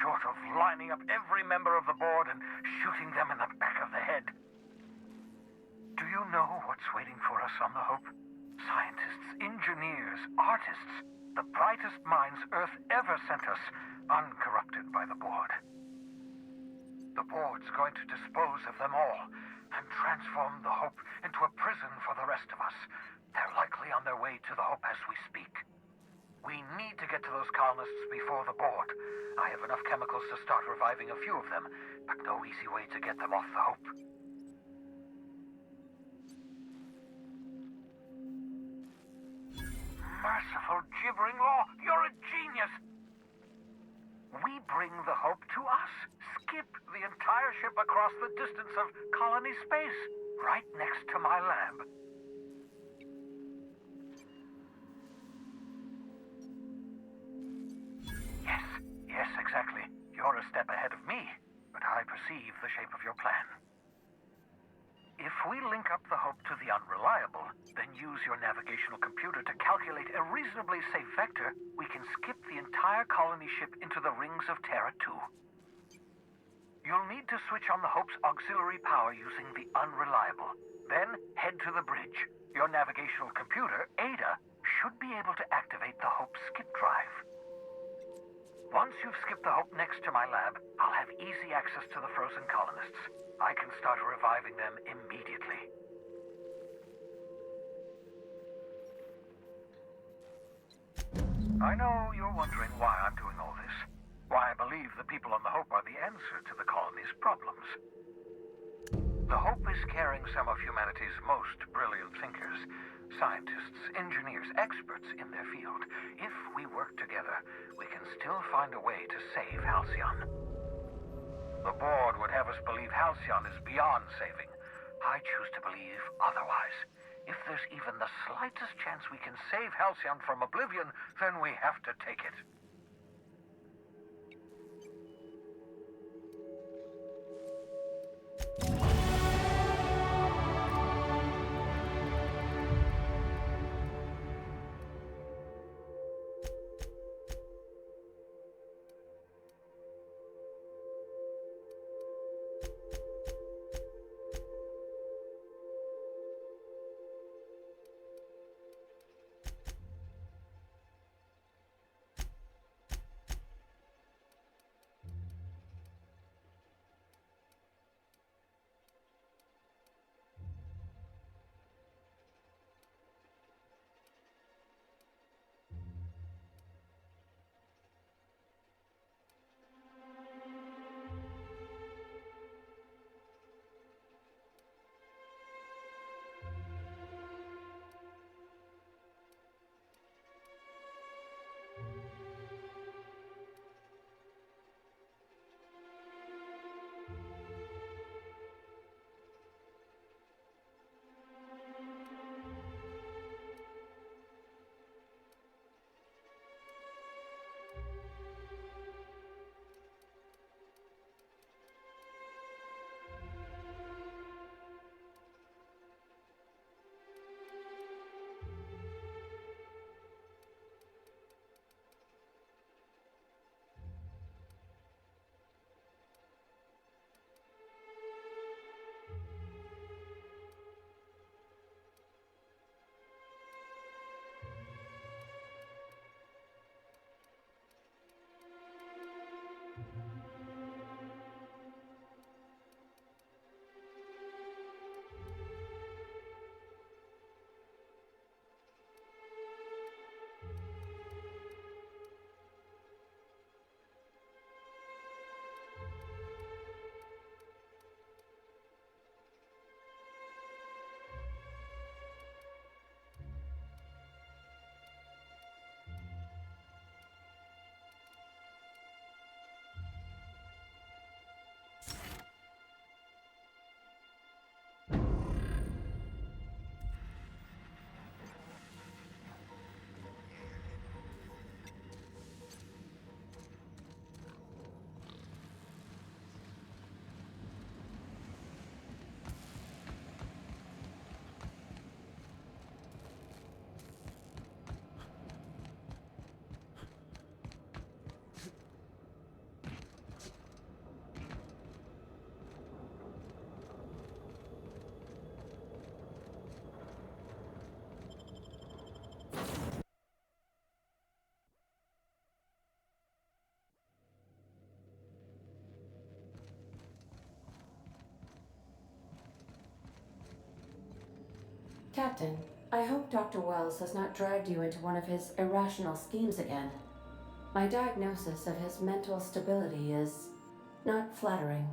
Short of lining up every member of the board and shooting them in the back of the head. Do you know what's waiting for us on the Hope? Scientists, engineers, artists, the brightest minds Earth ever sent us, uncorrupted by the board. The board's going to dispose of them all and transform the Hope into a prison for the rest of us. They're likely on their way to the Hope as we speak. We need to get to those colonists before the board. I have enough chemicals to start reviving a few of them, but no easy way to get them off the Hope. Merciful gibbering law, you're a genius! We bring the Hope to us. Skip the entire ship across the distance of colony space, right next to my lab. believe the shape of your plan. If we link up the Hope to the Unreliable, then use your navigational computer to calculate a reasonably safe vector, we can skip the entire colony ship into the rings of Terra 2. You'll need to switch on the Hope's auxiliary power using the Unreliable. Then head to the bridge. Your navigational computer, Ada, should be able to activate the Hope's skip drive. Once you've skipped the Hope next to my lab, I'll have easy access to the frozen colonists. I can start reviving them immediately. I know you're wondering why I'm doing all this. Why I believe the people on the Hope are the answer to the colony's problems. The Hope is carrying some of humanity's most brilliant thinkers, scientists, engineers, experts in their field. If we work together, we can still find a way to save Halcyon. The board would have us believe Halcyon is beyond saving. I choose to believe otherwise. If there's even the slightest chance we can save Halcyon from oblivion, then we have to take it. Captain, I hope Dr. Wells has not dragged you into one of his irrational schemes again. My diagnosis of his mental stability is not flattering.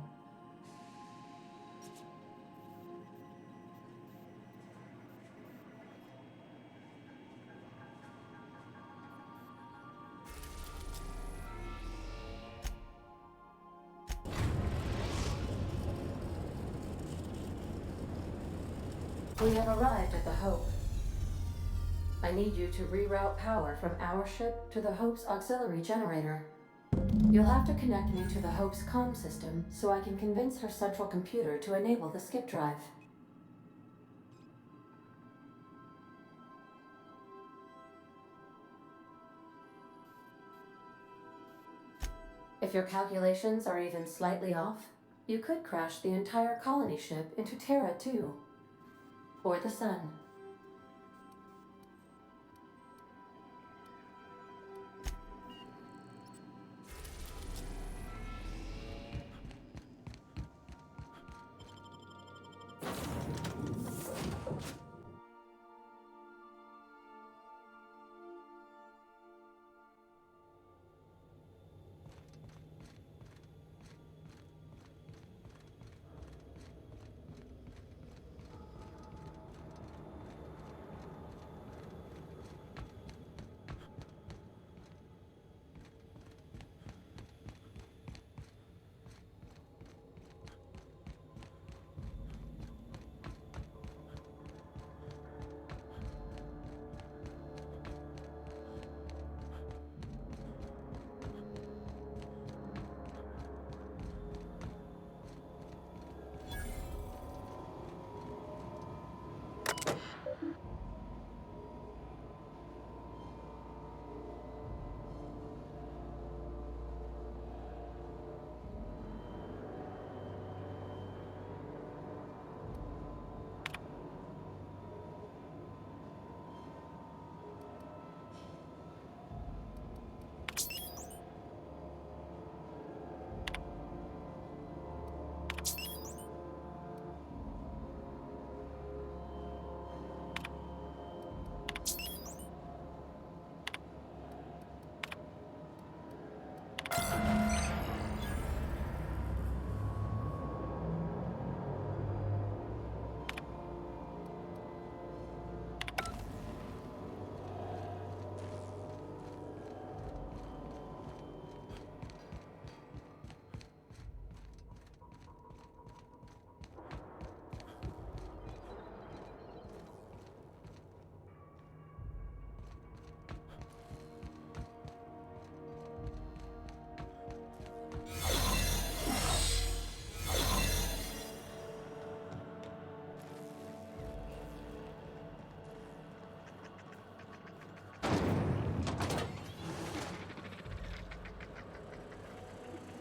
We have arrived at the Hope. I need you to reroute power from our ship to the Hope's auxiliary generator. You'll have to connect me to the Hope's comm system so I can convince her central computer to enable the skip drive. If your calculations are even slightly off, you could crash the entire colony ship into Terra too. Or the sun.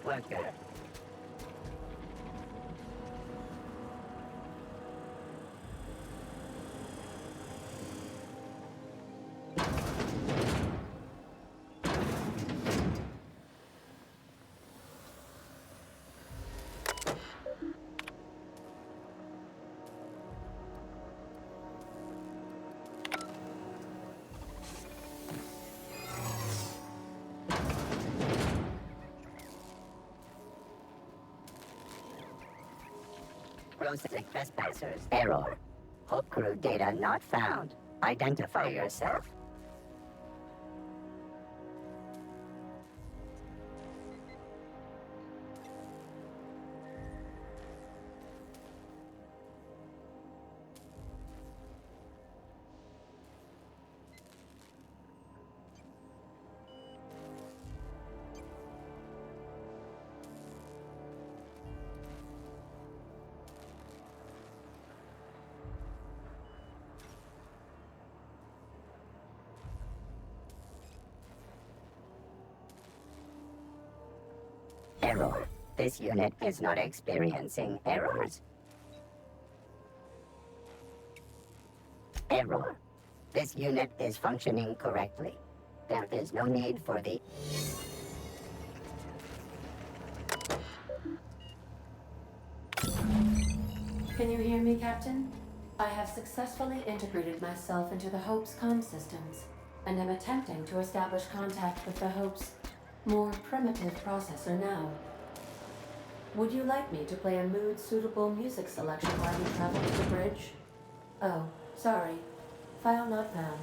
Worker. Processing trespassers. Error. Hope crew data not found. Identify yourself. Error. This unit is not experiencing errors. Error. This unit is functioning correctly. There is no need for the... Can you hear me, Captain? I have successfully integrated myself into the Hope's comm systems, and am attempting to establish contact with the Hope's more primitive processor now. Would you like me to play a mood-suitable music selection while you travel to the bridge? Oh, sorry. File not found.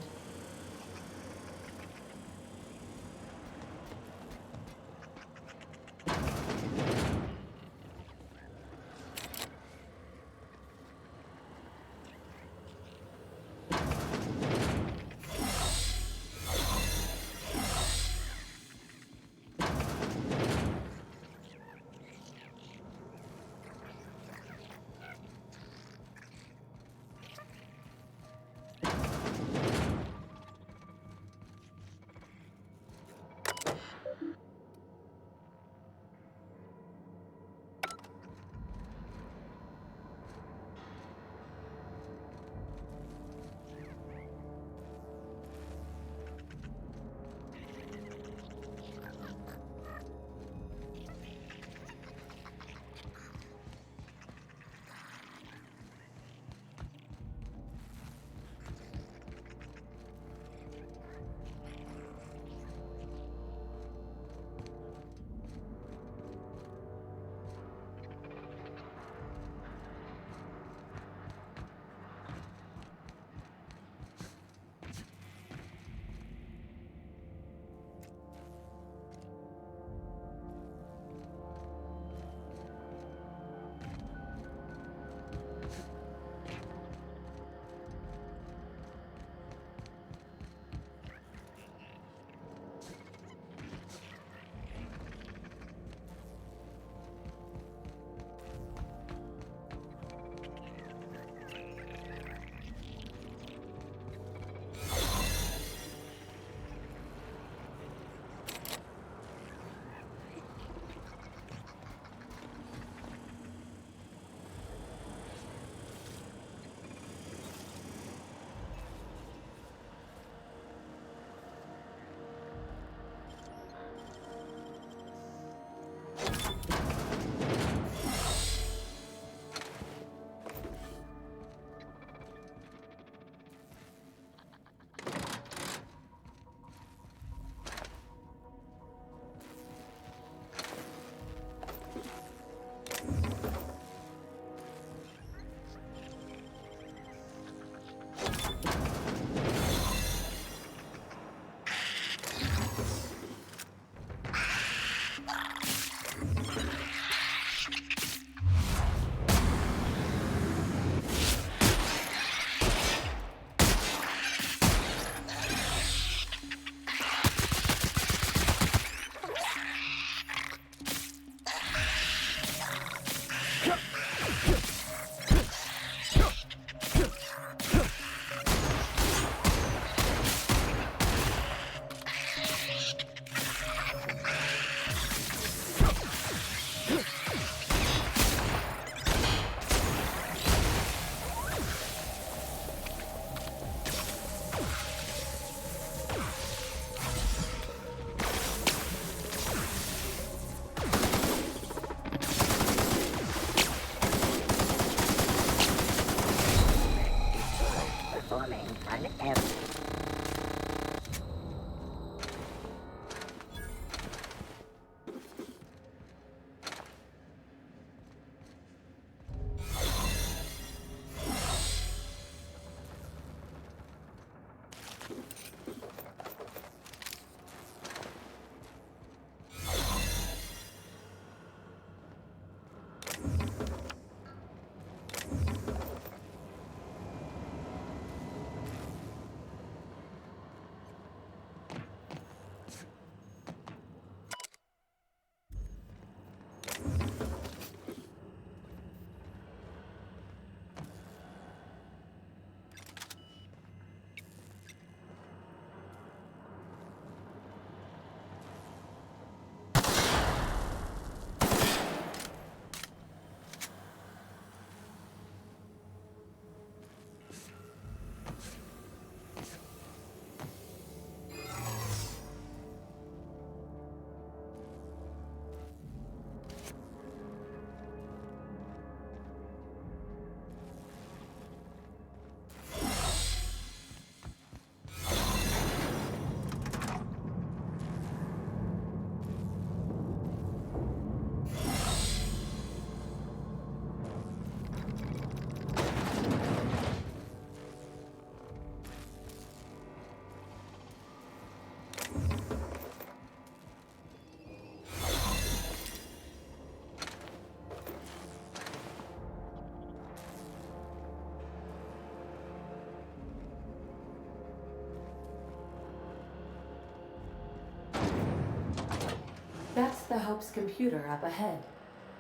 the Hope's computer up ahead.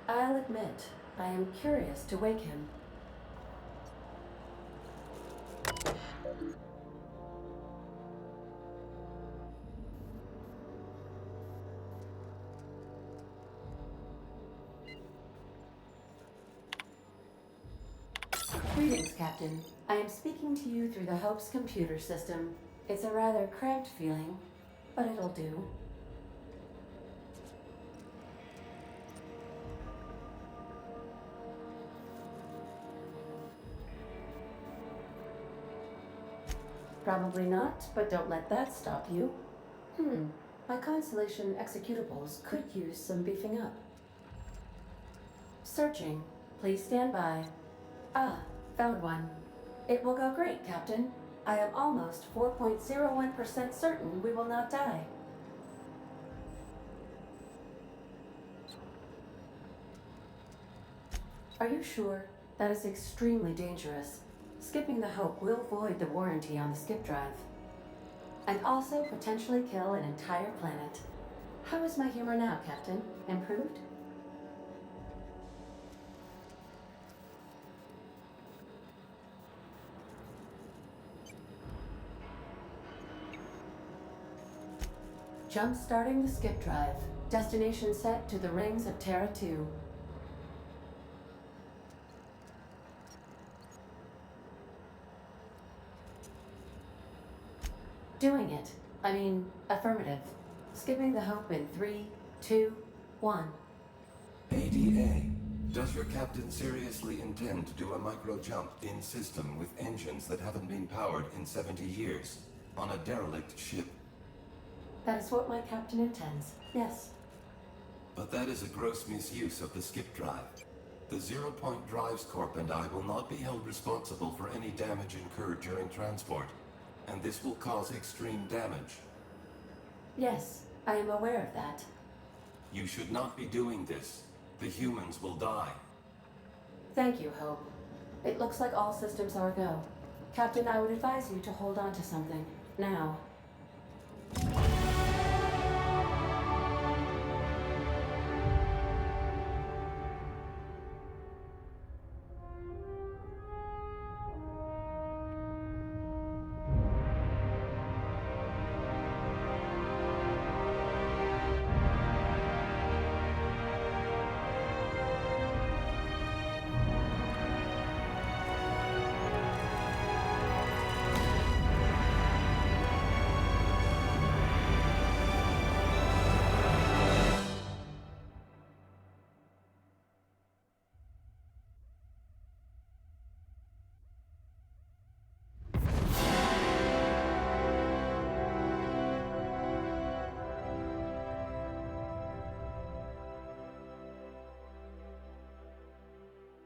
I'll admit, I am curious to wake him. Greetings, Captain. I am speaking to you through the Hope's computer system. It's a rather cramped feeling, but it'll do. Probably not, but don't let that stop you. My Constellation executables could use some beefing up. Searching. Please stand by. Ah, found one. It will go great, Captain. I am almost 4.01% certain we will not die. Are you sure? That is extremely dangerous. Skipping the Hope will void the warranty on the skip drive. And also potentially kill an entire planet. How is my humor now, Captain? Improved? Jump-starting the skip drive. Destination set to the rings of Terra 2. Doing it. I mean, affirmative. Skipping the Hope in 3, 2, 1. ADA, does your captain seriously intend to do a micro-jump in system with engines that haven't been powered in 70 years on a derelict ship? That is what my captain intends, yes. But that is a gross misuse of the skip drive. The Zero Point Drives Corp and I will not be held responsible for any damage incurred during transport, and this will cause extreme damage. Yes, I am aware of that. You should not be doing this. The humans will die. Thank you, Hope. It looks like all systems are a go. Captain, I would advise you to hold on to something. Now.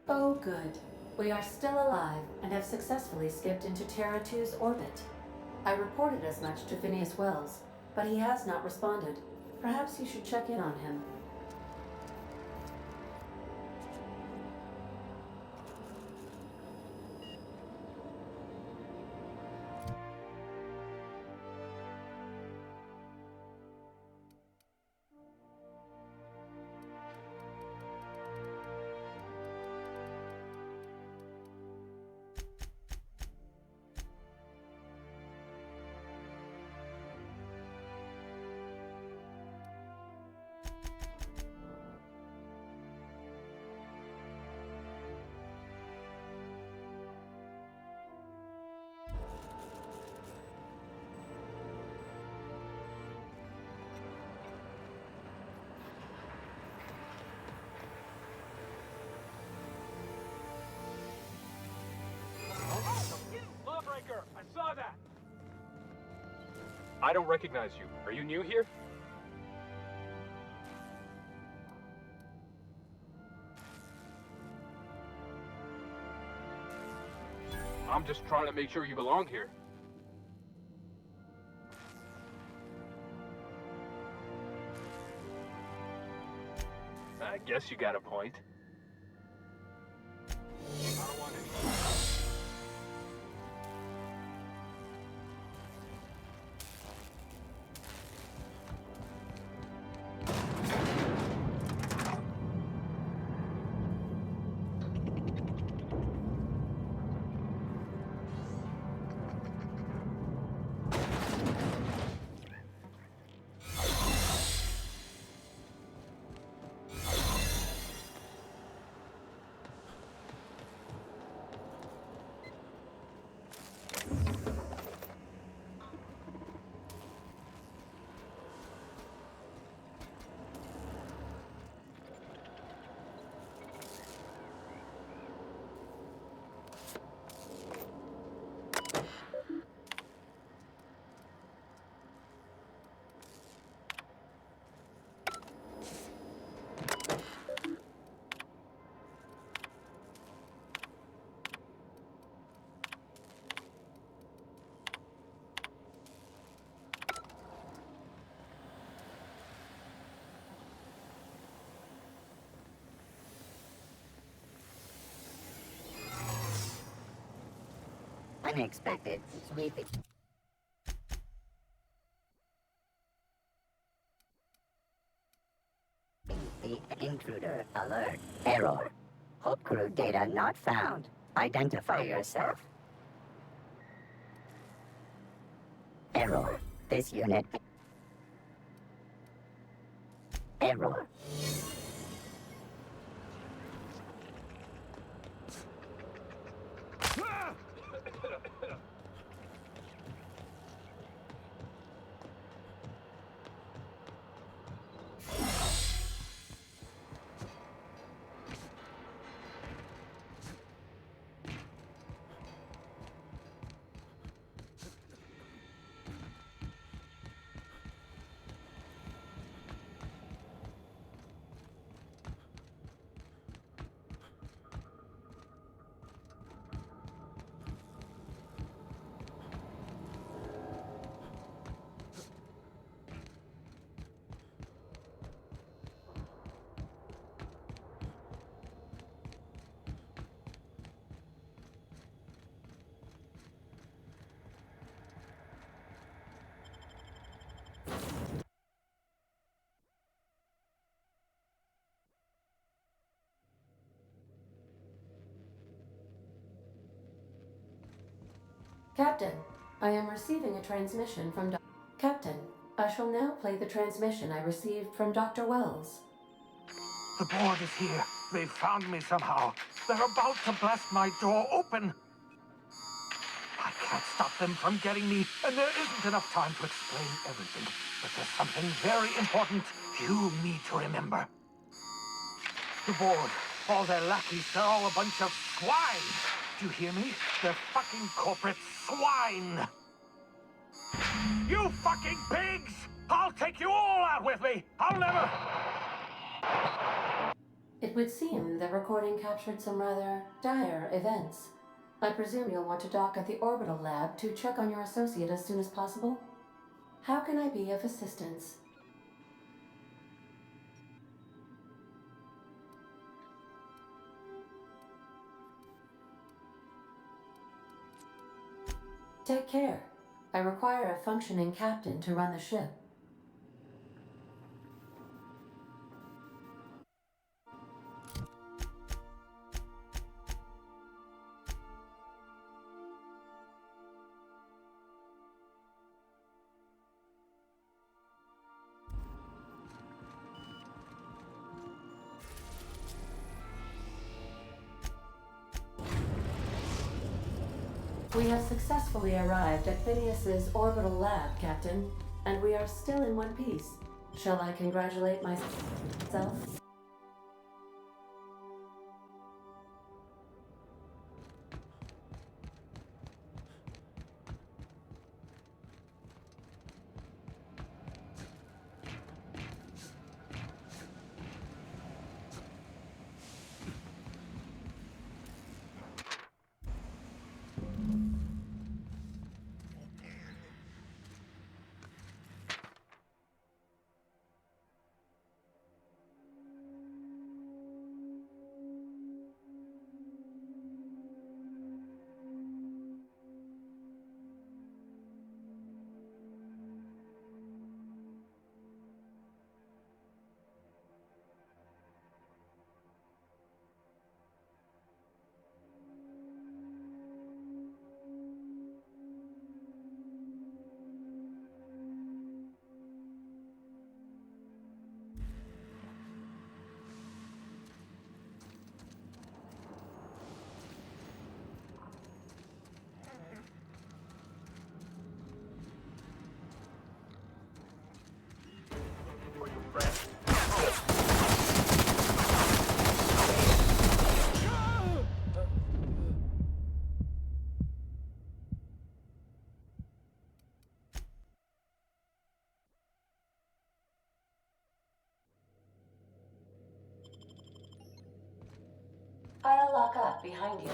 Oh, good. We are still alive and have successfully skipped into Terra 2's orbit. I reported as much to Phineas Wells, but he has not responded. Perhaps you should check in on him. I saw that! I don't recognize you. Are you new here? I'm just trying to make sure you belong here. I guess you got a point. I don't want any. Unexpected sweeping. The intruder alert. Error. Whole crew data not found. Identify yourself. Error. This unit. Error. Captain, I am receiving a transmission from Captain, I shall now play the transmission I received from Dr. Wells. The board is here. They've found me somehow. They're about to blast my door open. I can't stop them from getting me, and there isn't enough time to explain everything. But there's something very important you need to remember. The board, all their lackeys, they're all a bunch of swine. Do you hear me? They're fucking corporate swine. You fucking pigs! I'll take you all out with me! I'll never... It would seem the recording captured some rather dire events. I presume you'll want to dock at the orbital lab to check on your associate as soon as possible? How can I be of assistance? Take care. I require a functioning captain to run the ship. We have successfully arrived at Phineas's orbital lab, Captain, and we are still in one piece. Shall I congratulate myself? I'll lock up behind you.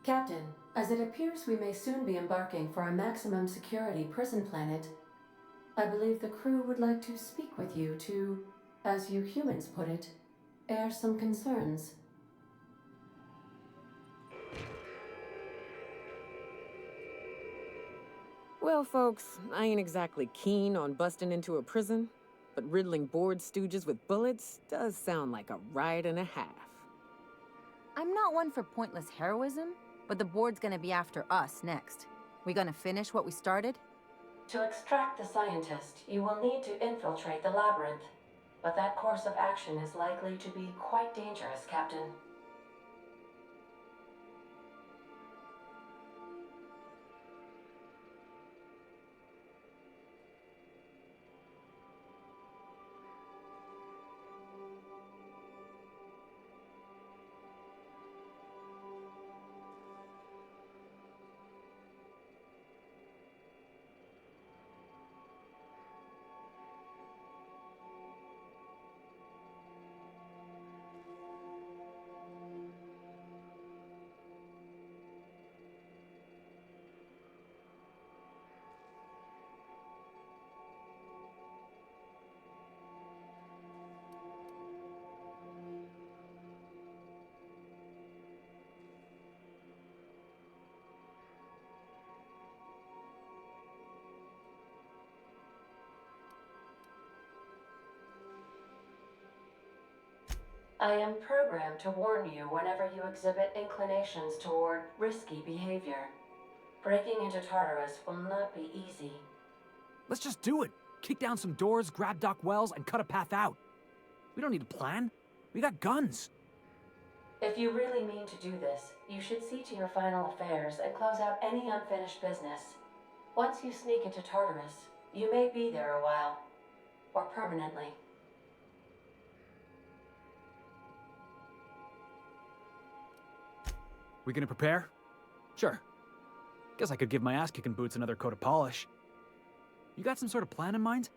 Captain, as it appears we may soon be embarking for a maximum security prison planet, I believe the crew would like to speak with you to, as you humans put it, air some concerns. Well, folks, I ain't exactly keen on busting into a prison, but riddling bored stooges with bullets does sound like a ride and a half. I'm not one for pointless heroism, but the board's gonna be after us next. We gonna finish what we started? To extract the scientist, you will need to infiltrate the labyrinth. But that course of action is likely to be quite dangerous, Captain. I am programmed to warn you whenever you exhibit inclinations toward risky behavior. Breaking into Tartarus will not be easy. Let's just do it. Kick down some doors, grab Doc Wells, and cut a path out. We don't need a plan. We got guns. If you really mean to do this, you should see to your final affairs and close out any unfinished business. Once you sneak into Tartarus, you may be there a while. Or permanently. We gonna prepare? Sure. Guess I could give my ass-kicking boots another coat of polish. You got some sort of plan in mind?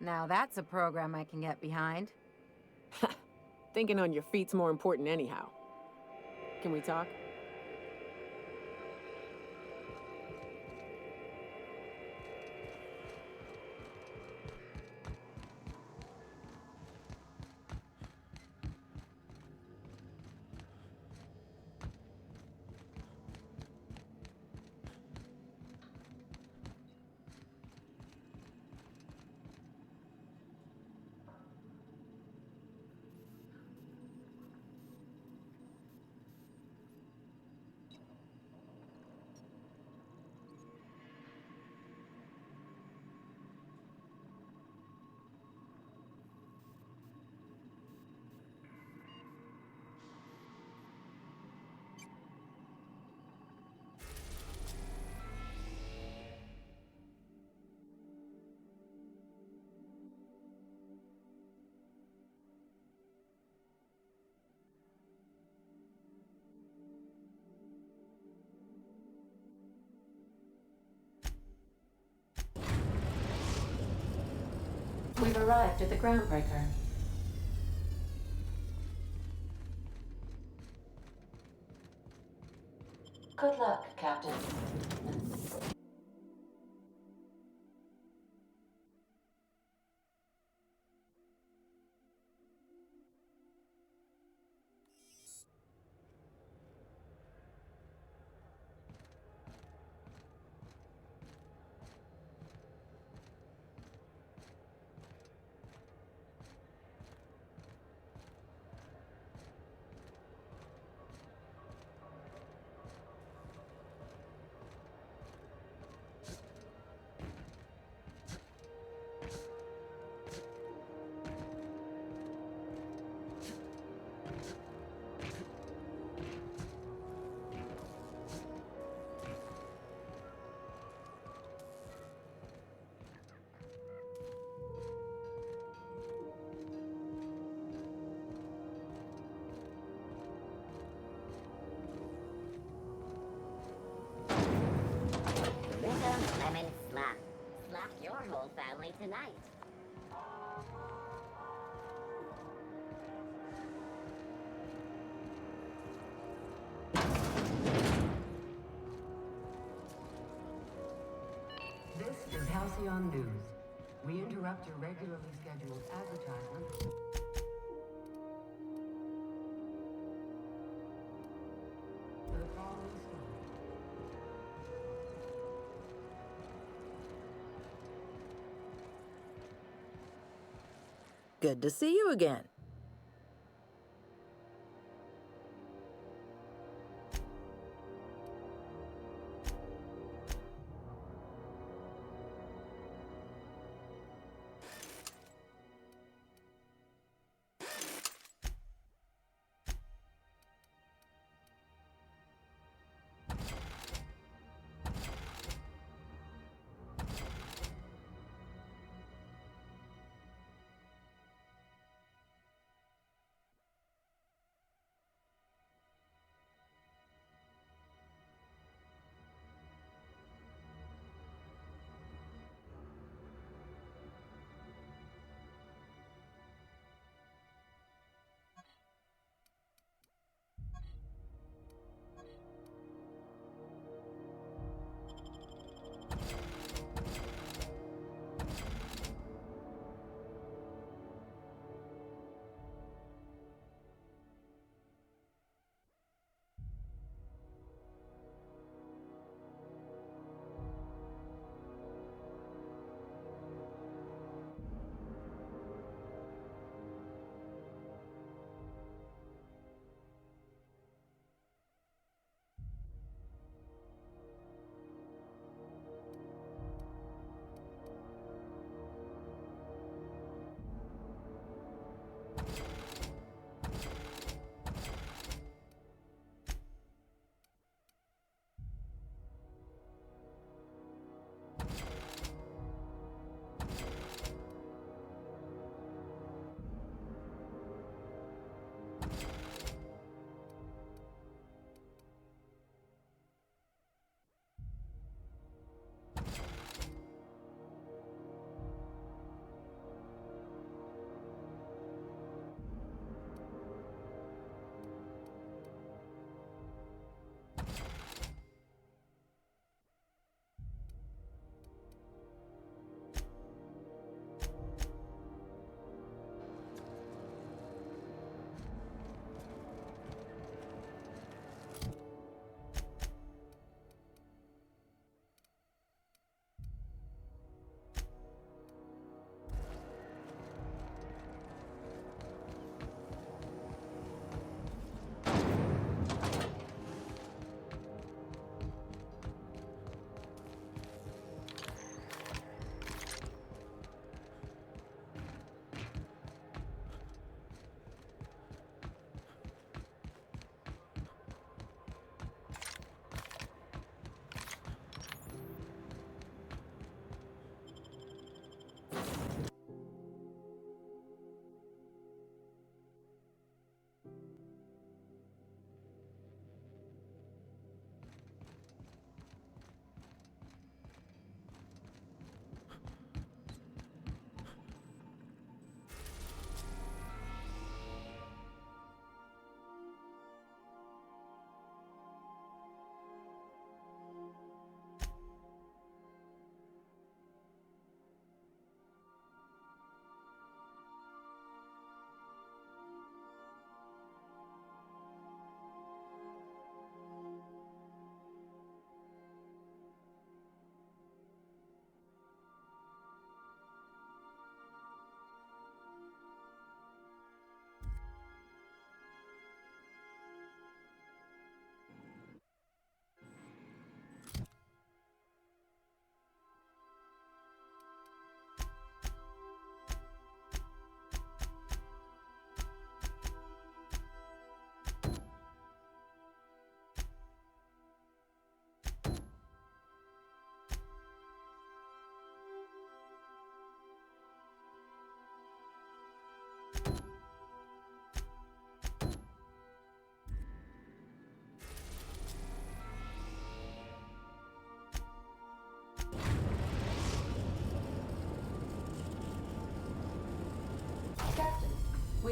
Now that's a program I can get behind. Thinking on your feet's more important anyhow. Can we talk? We've arrived at the groundbreaker. Good luck, Captain. tonight. This is Halcyon News. We interrupt your regularly scheduled advertisement. For the following story. Good to see you again.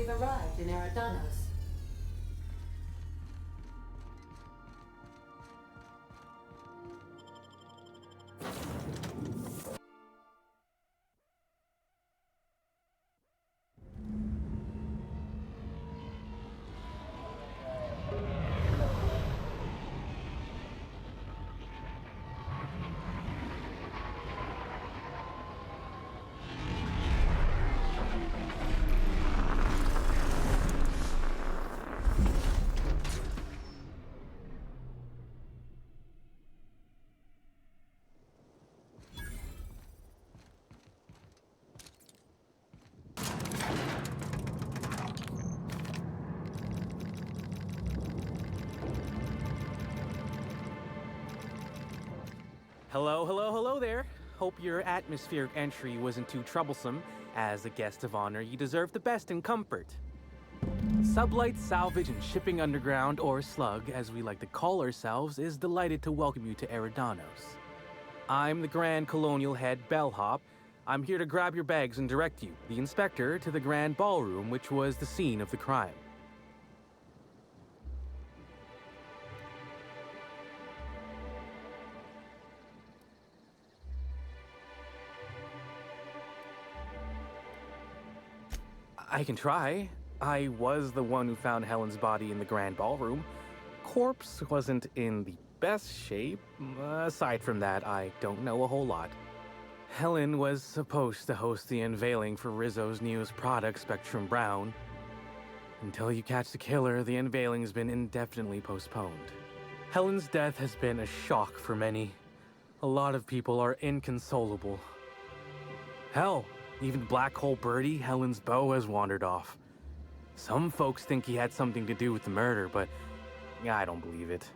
we've arrived in Eridanos. Hello, hello, hello there. Hope your atmospheric entry wasn't too troublesome. As a guest of honor, you deserve the best in comfort. Sublight Salvage and Shipping Underground, or Slug, as we like to call ourselves, is delighted to welcome you to Eridanos. I'm the Grand Colonial Head Bellhop. I'm here to grab your bags and direct you, the inspector, to the Grand Ballroom, which was the scene of the crime. I can try. I was the one who found Helen's body in the Grand Ballroom. Corpse wasn't in the best shape. Aside from that, I don't know a whole lot. Helen was supposed to host the unveiling for Rizzo's newest product, Spectrum Brown. Until you catch the killer, the unveiling's been indefinitely postponed. Helen's death has been a shock for many. A lot of people are inconsolable. Hell, even Black Hole Birdie, Helen's beau, has wandered off. Some folks think he had something to do with the murder, but I don't believe it.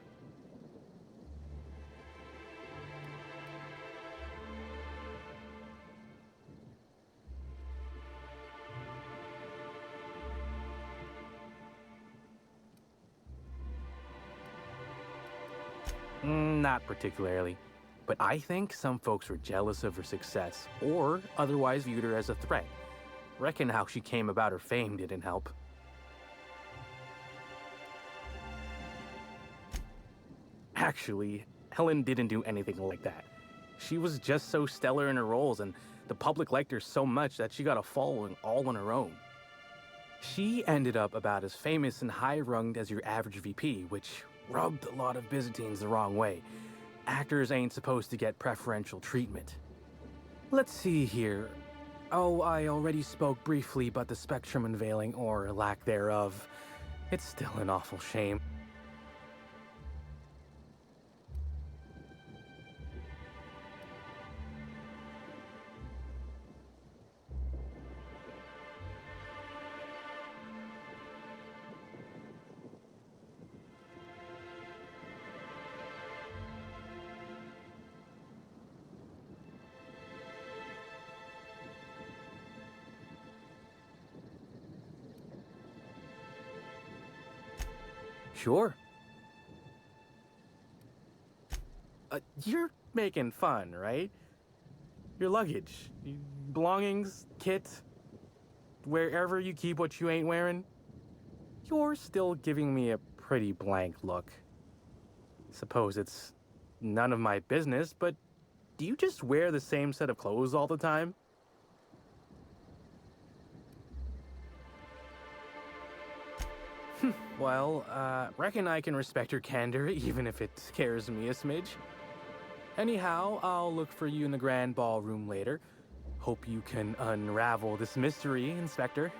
Not particularly. But I think some folks were jealous of her success, or otherwise viewed her as a threat. Reckon how she came about her fame didn't help. Actually, Helen didn't do anything like that. She was just so stellar in her roles, and the public liked her so much that she got a following all on her own. She ended up about as famous and high-runged as your average VP, which rubbed a lot of Byzantines the wrong way. Actors ain't supposed to get preferential treatment. Let's see here. Oh, I already spoke briefly about the Spectrum unveiling, or lack thereof. It's still an awful shame. Sure. You're making fun, right? Your luggage, belongings, kit, wherever you keep what you ain't wearing. You're still giving me a pretty blank look. Suppose it's none of my business, but do you just wear the same set of clothes all the time? Well, reckon I can respect your candor, even if it scares me a smidge. Anyhow, I'll look for you in the Grand Ballroom later. Hope you can unravel this mystery, Inspector.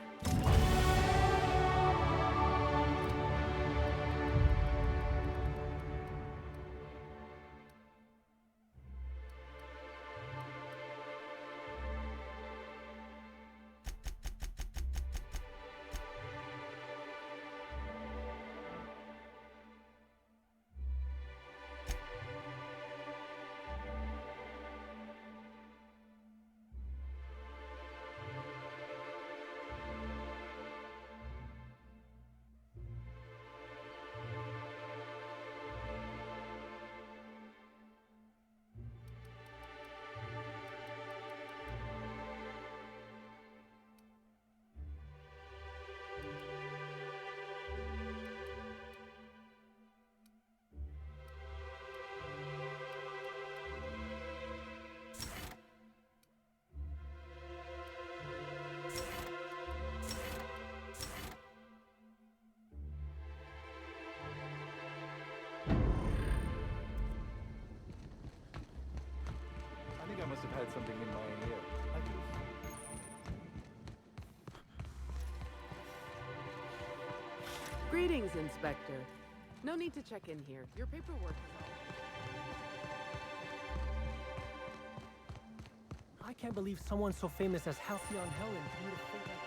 had something in my ear. Greetings, Inspector. No need to check in here. Your paperwork is all... I can't believe someone so famous as Halcyon Helen committed a fate like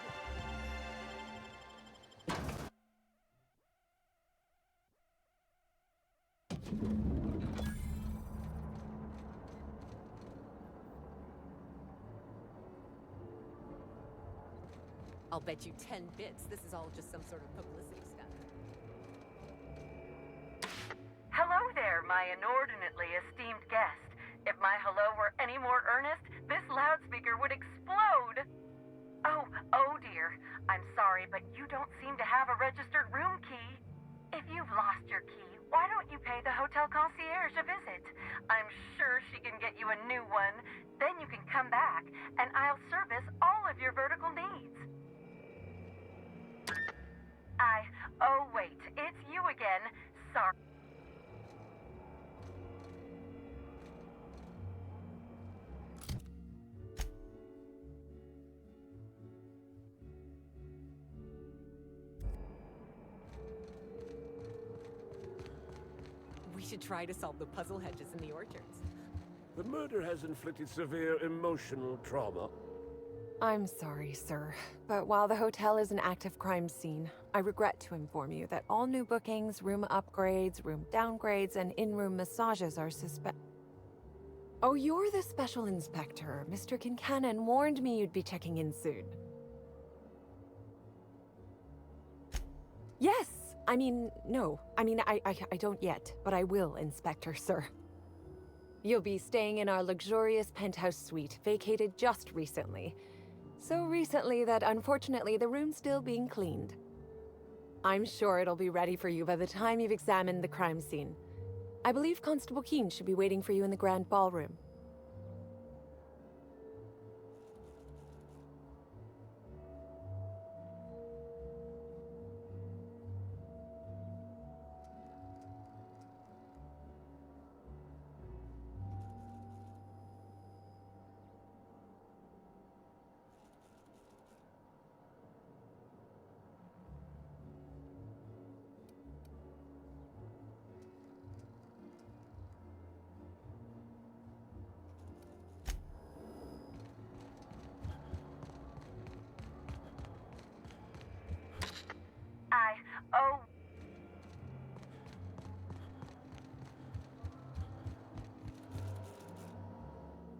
I'll bet you 10 bits this is all just some sort of publicity stunt. Hello there, my inordinately esteemed guest. If my hello were any more earnest, this loudspeaker would explode. Oh dear. I'm sorry, but you don't seem to have a registered room key. If you've lost your key, why don't you pay the hotel concierge a visit? I'm sure she can get you a new one. Then you can come back, and I'll service all of your vertical needs. Oh wait, it's you again. Sorry. We should try to solve the puzzle hedges in the orchards. The murder has inflicted severe emotional trauma. I'm sorry, sir, but while the hotel is an active crime scene, I regret to inform you that all new bookings, room upgrades, room downgrades, and in-room massages are Oh, you're the special inspector. Mr. Kincannon warned me you'd be checking in soon. Yes! No. I don't yet, but I will, Inspector, sir. You'll be staying in our luxurious penthouse suite, vacated just recently. So recently that unfortunately the room's still being cleaned. I'm sure it'll be ready for you by the time you've examined the crime scene. I believe Constable Keene should be waiting for you in the grand ballroom.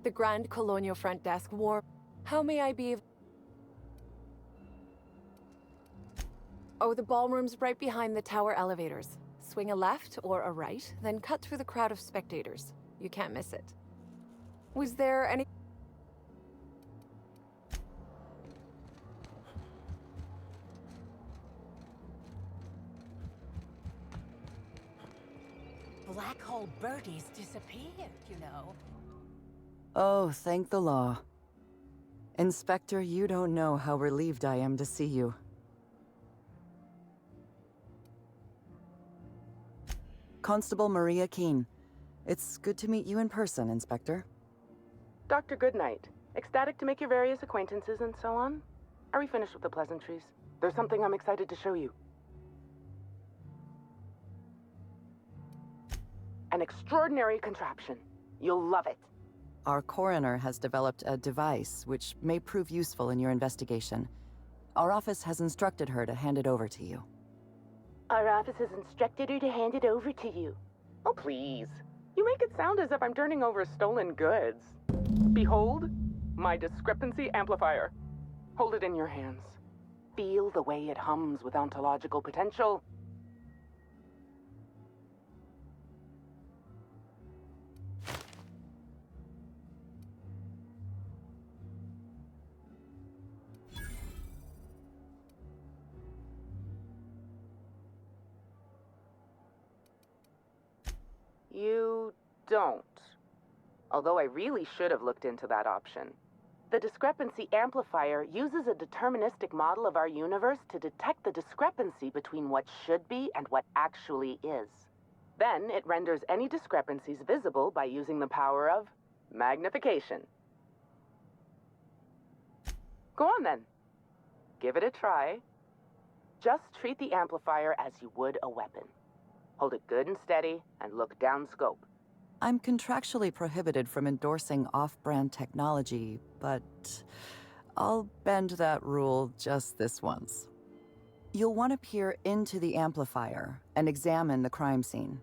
The Grand Colonial Front Desk How may I be of... Oh, the ballroom's right behind the tower elevators. Swing a left or a right, then cut through the crowd of spectators. You can't miss it. Was there any... Black hole birdies disappeared, you know. Oh, thank the law. Inspector, you don't know how relieved I am to see you. Constable Maria Keene. It's good to meet you in person, Inspector. Dr. Goodnight. Ecstatic to make your various acquaintances and so on. Are we finished with the pleasantries? There's something I'm excited to show you. An extraordinary contraption. You'll love it. Our coroner has developed a device which may prove useful in your investigation. Our office has instructed her to hand it over to you. Our office has instructed her to hand it over to you. Oh, please. You make it sound as if I'm turning over stolen goods. Behold, my discrepancy amplifier. Hold it in your hands. Feel the way it hums with ontological potential. You don't. Although I really should have looked into that option. The discrepancy amplifier uses a deterministic model of our universe to detect the discrepancy between what should be and what actually is. Then it renders any discrepancies visible by using the power of magnification. Go on then. Give it a try. Just treat the amplifier as you would a weapon. Hold it good and steady and look down scope. I'm contractually prohibited from endorsing off-brand technology, but I'll bend that rule just this once. You'll want to peer into the amplifier and examine the crime scene.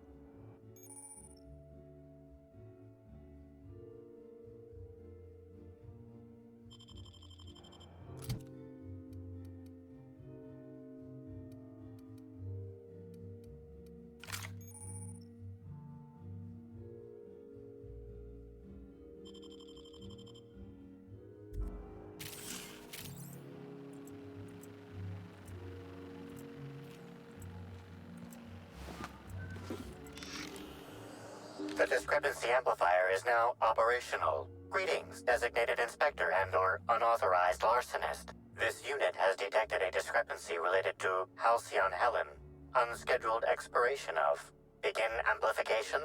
The discrepancy amplifier is now operational. Greetings, designated inspector and/or unauthorized larcenist. This unit has detected a discrepancy related to Halcyon Helen. Unscheduled expiration of. Begin amplification.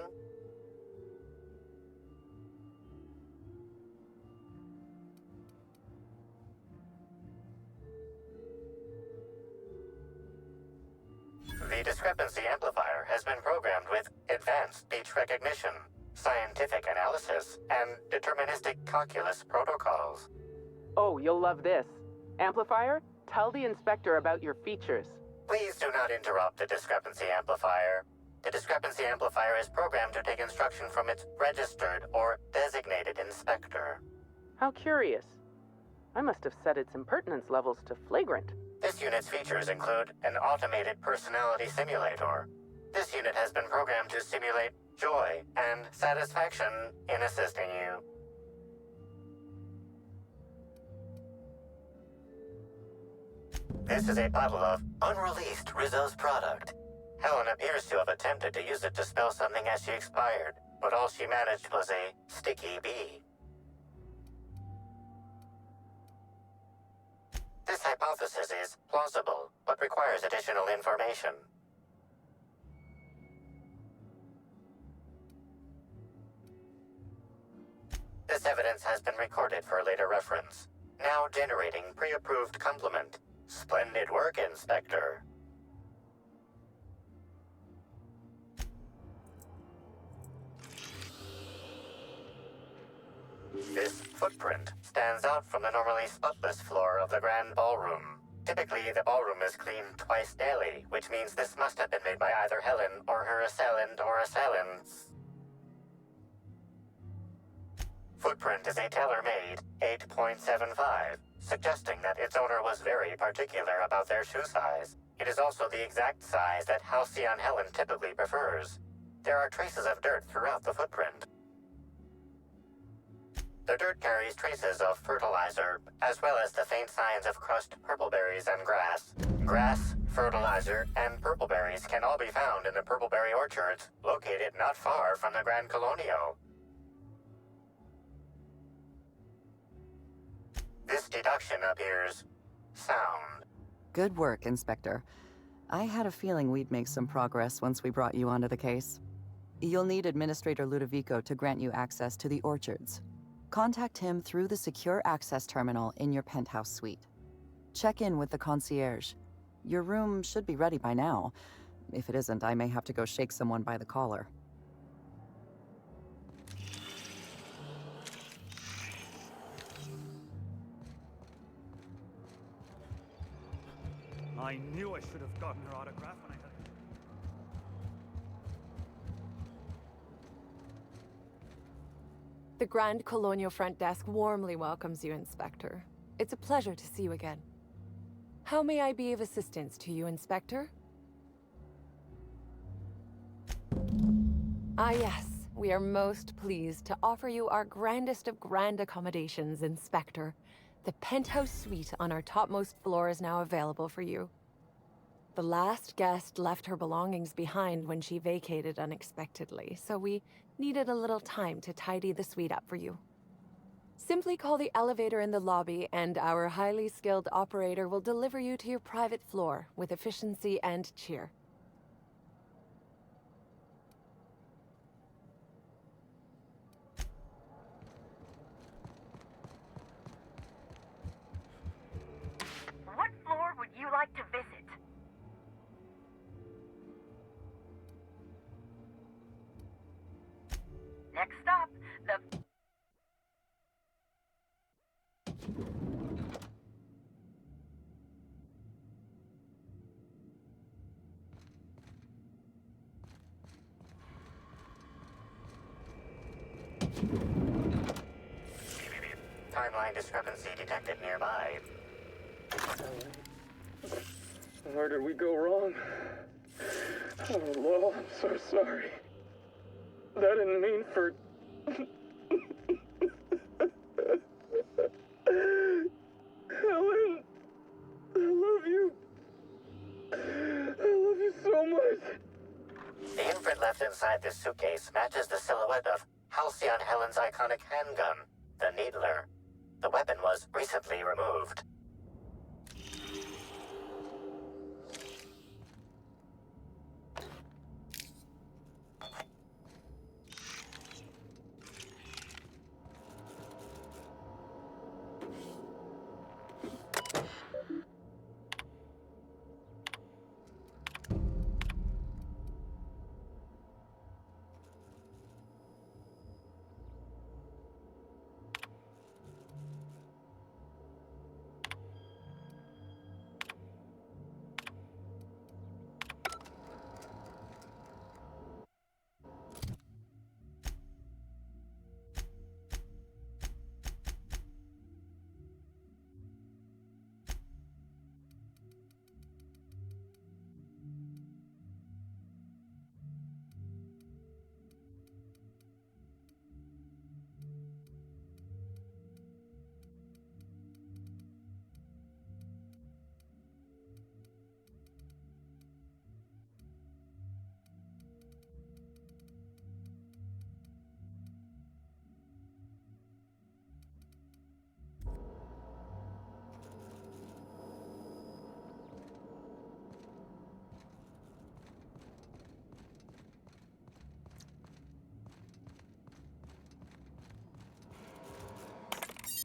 The discrepancy amplifier has been programmed with advanced speech recognition, scientific analysis, and deterministic calculus protocols. Oh, you'll love this. Amplifier, tell the inspector about your features. Please do not interrupt the discrepancy amplifier. The discrepancy amplifier is programmed to take instruction from its registered or designated inspector. How curious. I must have set its impertinence levels to flagrant. This unit's features include an automated personality simulator. This unit has been programmed to simulate joy and satisfaction in assisting you. This is a bottle of unreleased Rizzo's product. Helen appears to have attempted to use it to spell something as she expired, but all she managed was a sticky bee. This hypothesis is plausible, but requires additional information. This evidence has been recorded for later reference. Now generating pre-approved complement. Splendid work, Inspector. This footprint stands out from the normally spotless floor of the grand ballroom. Typically, the ballroom is cleaned twice daily, which means this must have been made by either Helen or her assailant or assailants. Footprint is a tailor-made 8.75, suggesting that its owner was very particular about their shoe size. It is also the exact size that Halcyon Helen typically prefers. There are traces of dirt throughout the footprint. The dirt carries traces of fertilizer, as well as the faint signs of crushed purpleberries and grass. Grass, fertilizer, and purpleberries can all be found in the purpleberry orchards, located not far from the Grand Colonio. This deduction appears sound. Good work, Inspector. I had a feeling we'd make some progress once we brought you onto the case. You'll need Administrator Ludovico to grant you access to the orchards. Contact him through the secure access terminal in your penthouse suite. Check in with the concierge. Your room should be ready by now. If it isn't, I may have to go shake someone by the collar. I knew I should have gotten her autograph when I had... The Grand Colonial Front Desk warmly welcomes you, Inspector. It's a pleasure to see you again. How may I be of assistance to you, Inspector? Ah, yes. We are most pleased to offer you our grandest of grand accommodations, Inspector. The penthouse suite on our topmost floor is now available for you. The last guest left her belongings behind when she vacated unexpectedly, so we needed a little time to tidy the suite up for you. Simply call the elevator in the lobby, and our highly skilled operator will deliver you to your private floor with efficiency and cheer. like to visit? Next stop, the... Timeline discrepancy detected nearby. Where did we go wrong? Oh, Lowell, I'm so sorry. That didn't mean for... Helen, I love you. I love you so much. The imprint left inside this suitcase matches the silhouette of Halcyon Helen's iconic handgun, the Needler. The weapon was recently removed.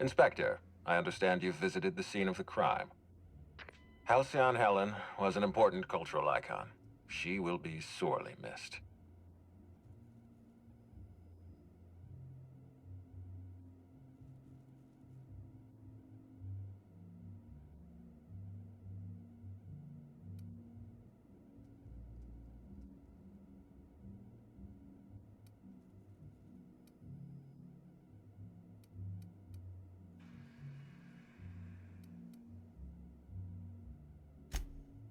Inspector, I understand you've visited the scene of the crime. Halcyon Helen was an important cultural icon. She will be sorely missed.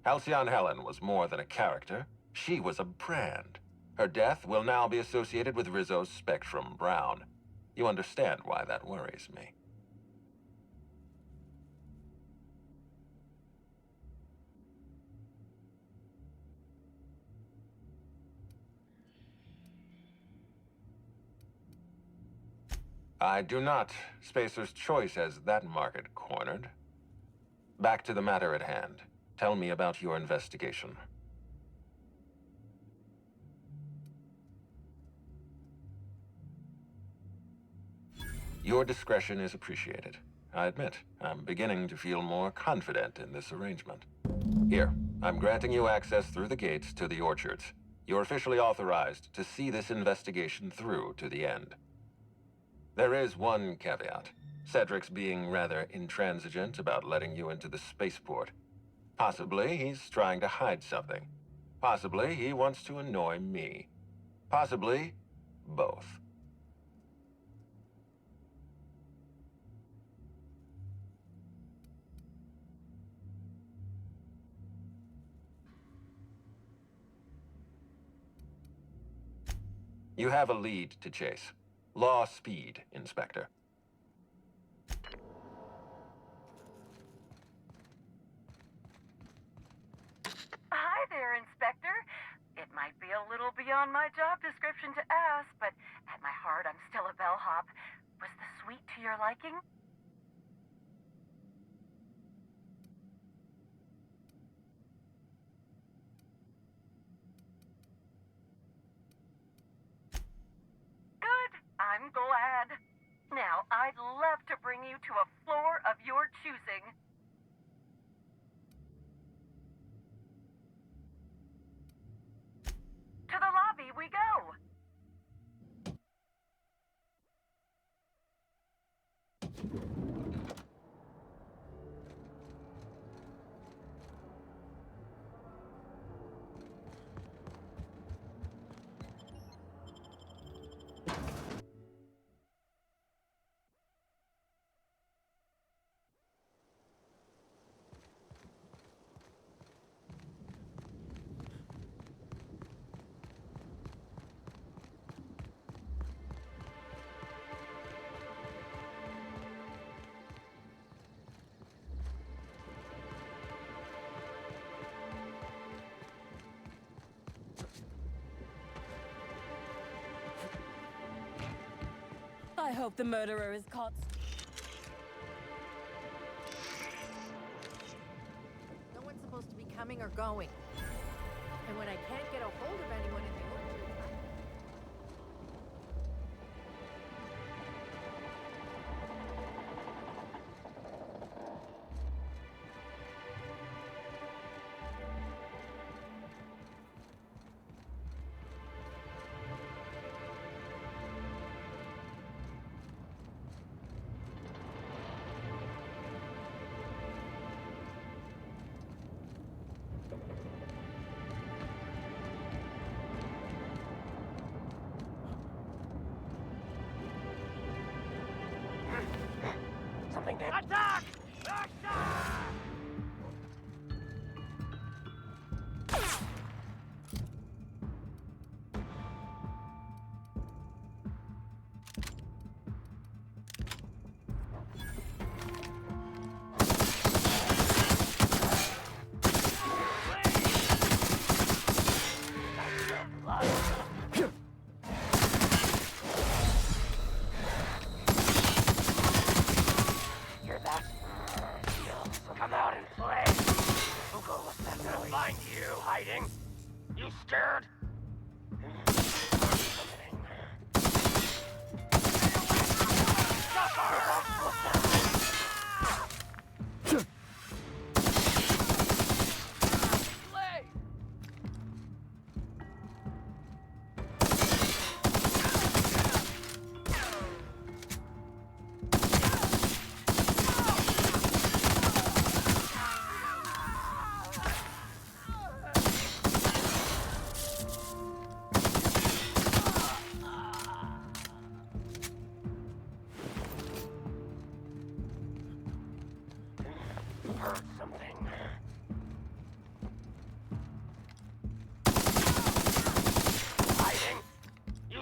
Halcyon Helen was more than a character. She was a brand. Her death will now be associated with Rizzo's Spectrum Brown. You understand why that worries me. I do not. Spacer's Choice has that market cornered. Back to the matter at hand. Tell me about your investigation. Your discretion is appreciated. I admit, I'm beginning to feel more confident in this arrangement. Here, I'm granting you access through the gates to the orchards. You're officially authorized to see this investigation through to the end. There is one caveat. Cedric's being rather intransigent about letting you into the spaceport. Possibly he's trying to hide something. Possibly he wants to annoy me. Possibly both. You have a lead to chase. Law speed, Inspector. Hi there, Inspector. It might be a little beyond my job description to ask, but at my heart, I'm still a bellhop. Was the suite to your liking? Good. I'm glad. Now, I'd love to bring you to a floor of your choosing. hope the murderer is caught. No one's supposed to be coming or going. And when I can't get a hold of anyone in the orchard, Something did. Attack! Hear that? Come out and play. We'll go find you hiding. You scared? Heard something. Hiding? You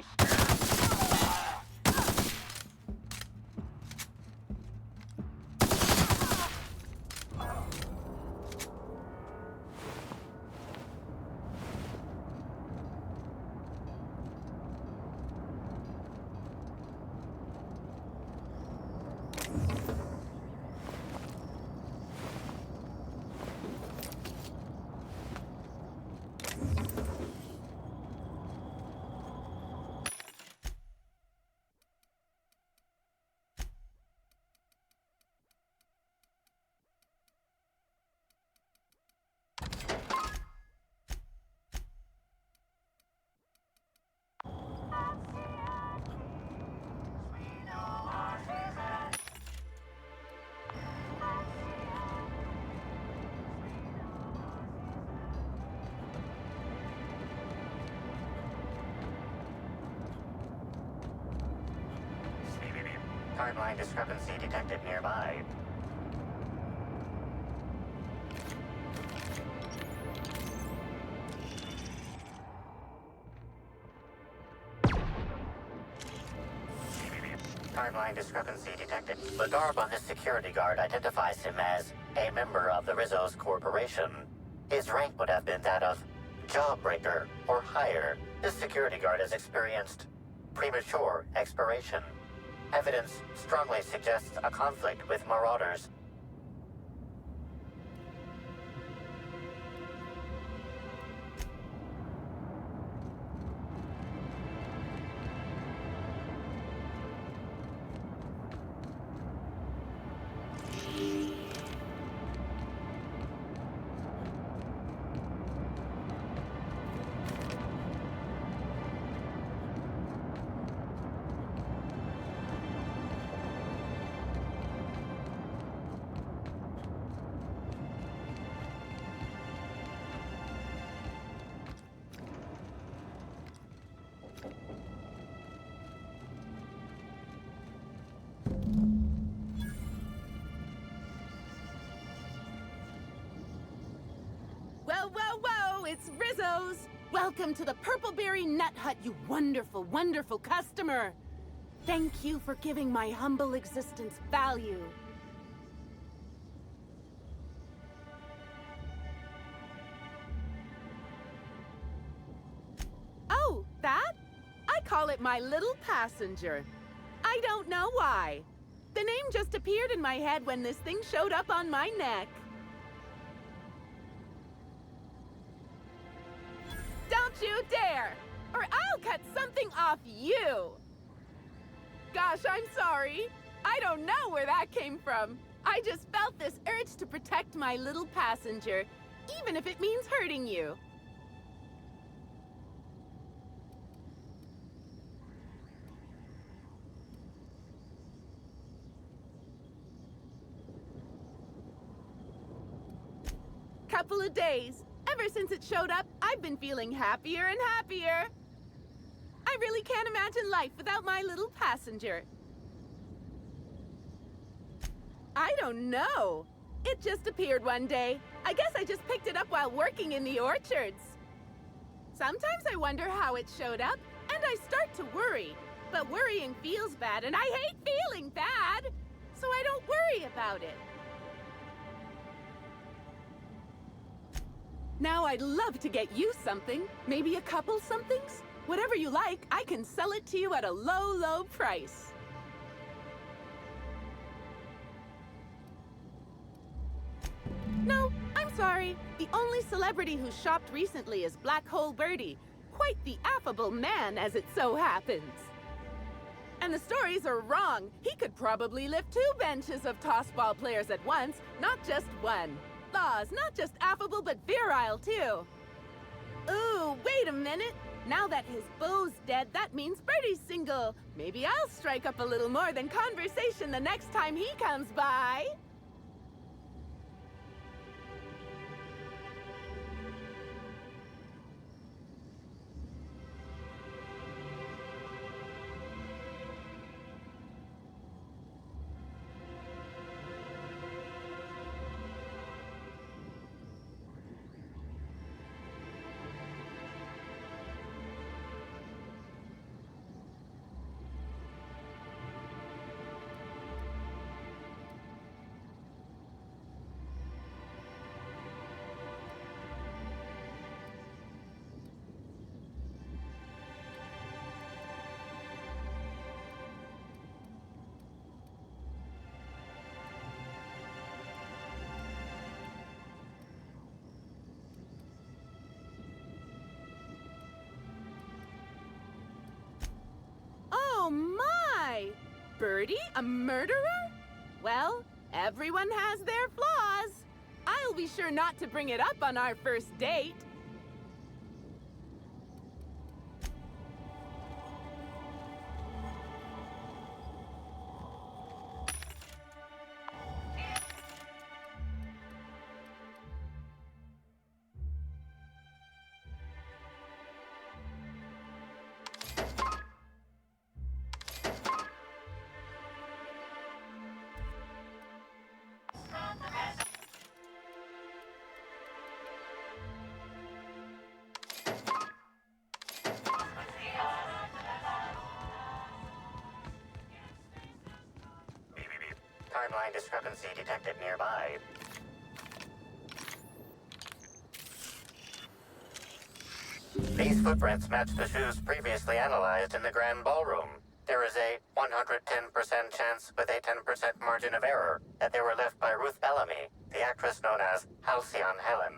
Timeline discrepancy detected nearby. Timeline discrepancy detected. The garb on this security guard identifies him as a member of the Rizzo's corporation. His rank would have been that of jawbreaker or higher. This security guard has experienced premature expiration. Evidence strongly suggests a conflict with marauders. Whoa, whoa, whoa! It's Rizzo's! Welcome to the Purpleberry Nut Hut, you wonderful, wonderful customer! Thank you for giving my humble existence value. Oh, that? I call it my little passenger. I don't know why. The name just appeared in my head when this thing showed up on my neck. Don't you dare! Or I'll cut something off you! Gosh, I'm sorry. I don't know where that came from. I just felt this urge to protect my little passenger, even if it means hurting you. Couple of days. Ever since it showed up, I've been feeling happier and happier. I really can't imagine life without my little passenger. I don't know. It just appeared one day. I guess I just picked it up while working in the orchards. Sometimes I wonder how it showed up, and I start to worry. But worrying feels bad, and I hate feeling bad. So I don't worry about it. Now I'd love to get you something. Maybe a couple somethings? Whatever you like, I can sell it to you at a low, low price. No, I'm sorry. The only celebrity who shopped recently is Black Hole Birdie. Quite the affable man, as it so happens. And the stories are wrong. He could probably lift 2 benches of tossball players at once, not just one. Laws, not just affable, but virile, too. Ooh, wait a minute. Now that his beau's dead, that means Birdie's single. Maybe I'll strike up a little more than conversation the next time he comes by. Oh my! Birdie, a murderer? Well, everyone has their flaws. I'll be sure not to bring it up on our first date. Timeline discrepancy detected nearby. These footprints match the shoes previously analyzed in the Grand Ballroom. There is a 110% chance with a 10% margin of error that they were left by Ruth Bellamy, the actress known as Halcyon Helen.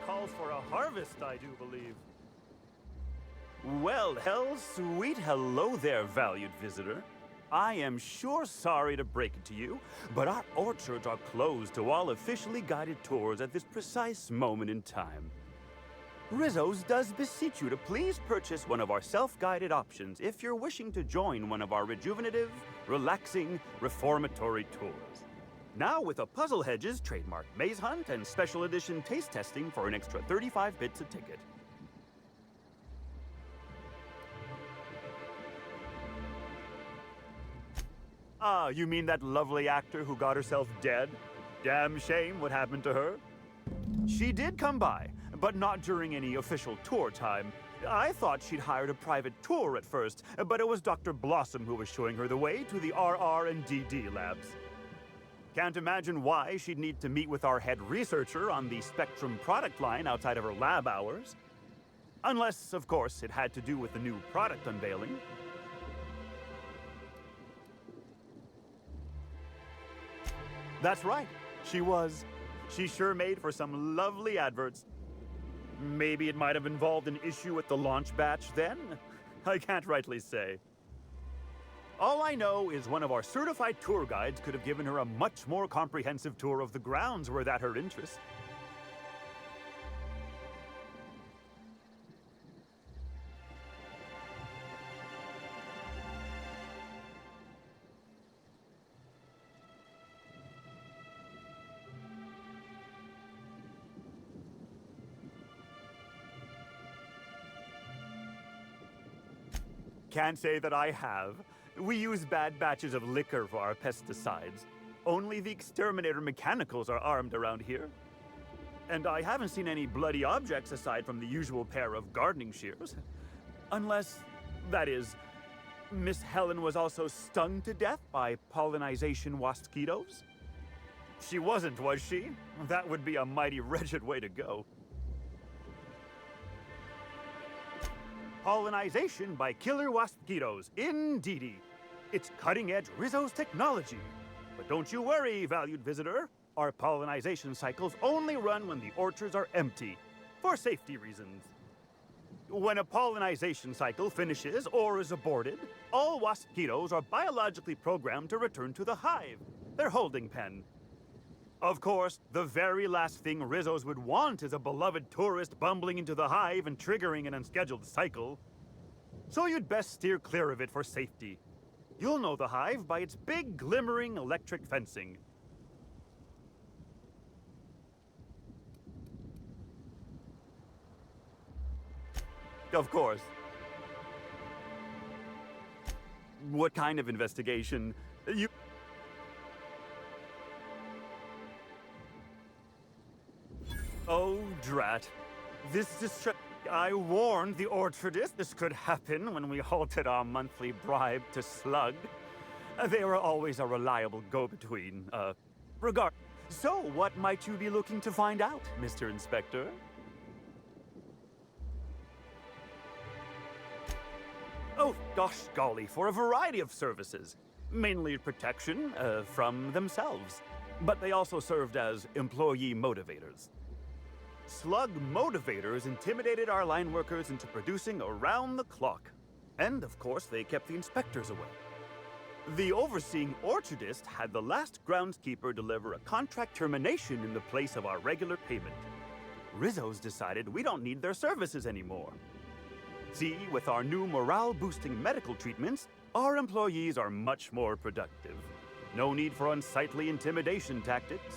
Calls for a harvest, I do believe. Well, sweet hello there, valued visitor. I am sure sorry to break it to you, but our orchards are closed to all officially guided tours at this precise moment in time. Rizzo's does beseech you to please purchase one of our self-guided options if you're wishing to join one of our rejuvenative, relaxing, reformatory tours. Now with a Puzzle Hedges trademark maze hunt and special edition taste testing for an extra 35 bits a ticket. Ah, you mean that lovely actor who got herself dead? Damn shame what happened to her. She did come by, but not during any official tour time. I thought she'd hired a private tour at first, but it was Dr. Blossom who was showing her the way to the RR and DD labs. Can't imagine why she'd need to meet with our head researcher on the Spectrum product line outside of her lab hours. Unless, of course, it had to do with the new product unveiling. That's right. She sure made for some lovely adverts. Maybe it might have involved an issue with the launch batch then? I can't rightly say. All I know is one of our certified tour guides could have given her a much more comprehensive tour of the grounds were that her interest. Can't say that I have. We use bad batches of liquor for our pesticides. Only the exterminator mechanicals are armed around here. And I haven't seen any bloody objects aside from the usual pair of gardening shears. Unless, that is, Miss Helen was also stung to death by pollinization mosquitoes? She wasn't, was she? That would be a mighty wretched way to go. Pollinization by killer mosquitoes, indeedy. It's cutting-edge Rizzo's technology. But don't you worry, valued visitor. Our pollinization cycles only run when the orchards are empty, for safety reasons. When a pollinization cycle finishes or is aborted, all mosquitoes are biologically programmed to return to the hive, their holding pen. Of course, the very last thing Rizzo's would want is a beloved tourist bumbling into the hive and triggering an unscheduled cycle. So you'd best steer clear of it for safety. You'll know the hive by its big, glimmering electric fencing. Of course. What kind of investigation? Oh, drat. I warned the orchardist this could happen when we halted our monthly bribe to Slug. They were always a reliable go-between, regard. So, what might you be looking to find out, Mr. Inspector? Oh, gosh golly, for a variety of services. Mainly protection, from themselves. But they also served as employee motivators. Slug motivators intimidated our line workers into producing around the clock. And, of course, they kept the inspectors away. The overseeing orchardist had the last groundskeeper deliver a contract termination in the place of our regular payment. Rizzo's decided we don't need their services anymore. See, with our new morale-boosting medical treatments, our employees are much more productive. No need for unsightly intimidation tactics.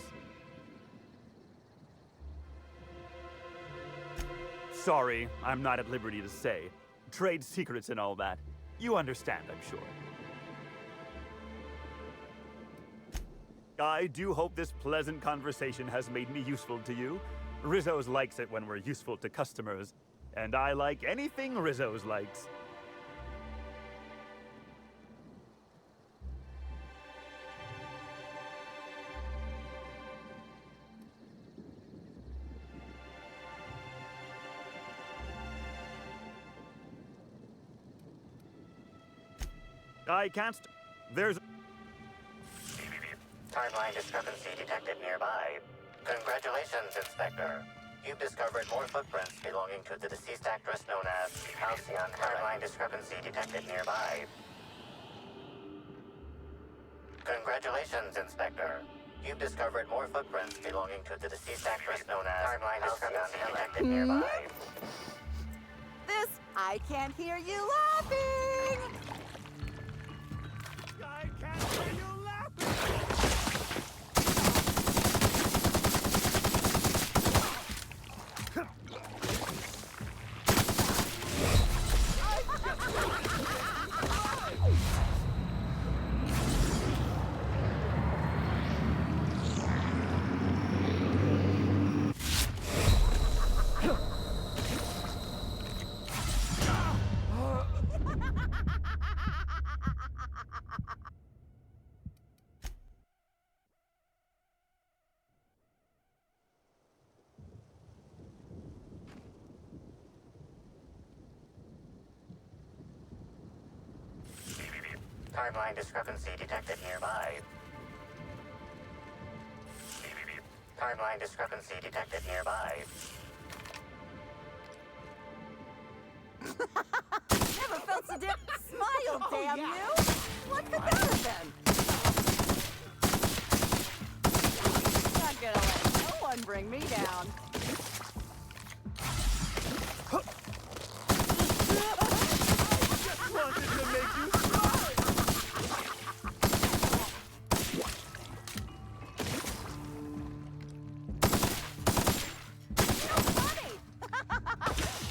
Sorry, I'm not at liberty to say. Trade secrets and all that. You understand, I'm sure. I do hope this pleasant conversation has made me useful to you. Rizzo's likes it when we're useful to customers. And I like anything Rizzo's likes. I can't there's... Timeline discrepancy detected nearby. Congratulations, Inspector. You've discovered more footprints belonging to the deceased actress known as Halcyon. Timeline discrepancy detected nearby. Congratulations, Inspector. You've discovered more footprints belonging to the deceased actress known as Timeline discrepancy detected nearby. This, I can't hear you laughing! I can't hear you laughing! Timeline discrepancy detected nearby. Timeline discrepancy detected nearby. Never felt so damn smile, damn you! What could that have been? Not gonna let no one bring me down. Just wanted to make you smile!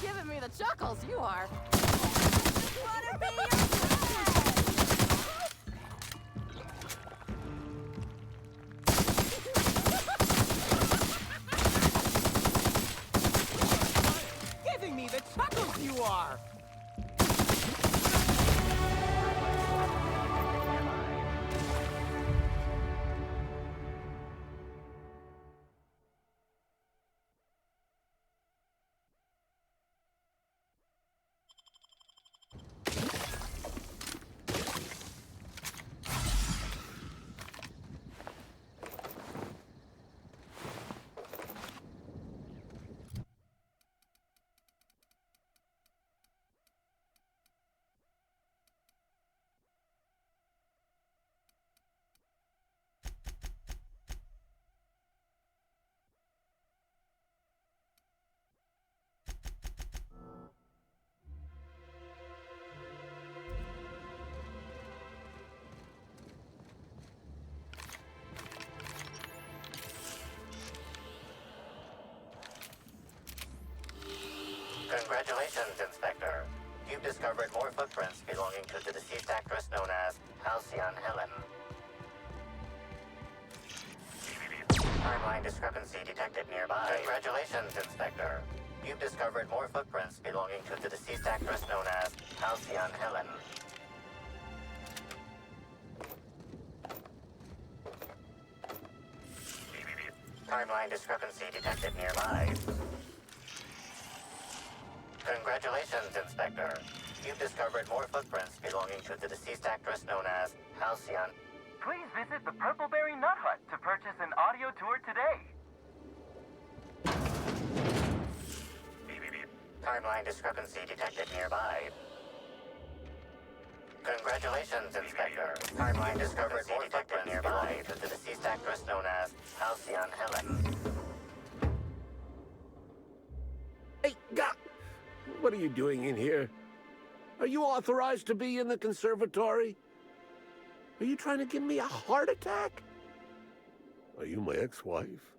Giving me the chuckles, you are. Wanna be your friend? Giving me the chuckles you are! Congratulations, Inspector. You've discovered more footprints belonging to the deceased actress known as Halcyon Helen. Timeline discrepancy detected nearby. Congratulations, Inspector. You've discovered more footprints belonging to the deceased actress known as Halcyon Helen. Timeline discrepancy detected nearby. Congratulations, Inspector. You've discovered more footprints belonging to the deceased actress known as Halcyon. Please visit the Purpleberry Nut Hut to purchase an audio tour today. Timeline discrepancy detected nearby. Congratulations, Inspector. Timeline discovered more footprints nearby to the deceased actress known as Halcyon Helen. Hey, what are you doing in here? Are you authorized to be in the conservatory? Are you trying to give me a heart attack? Are you my ex-wife?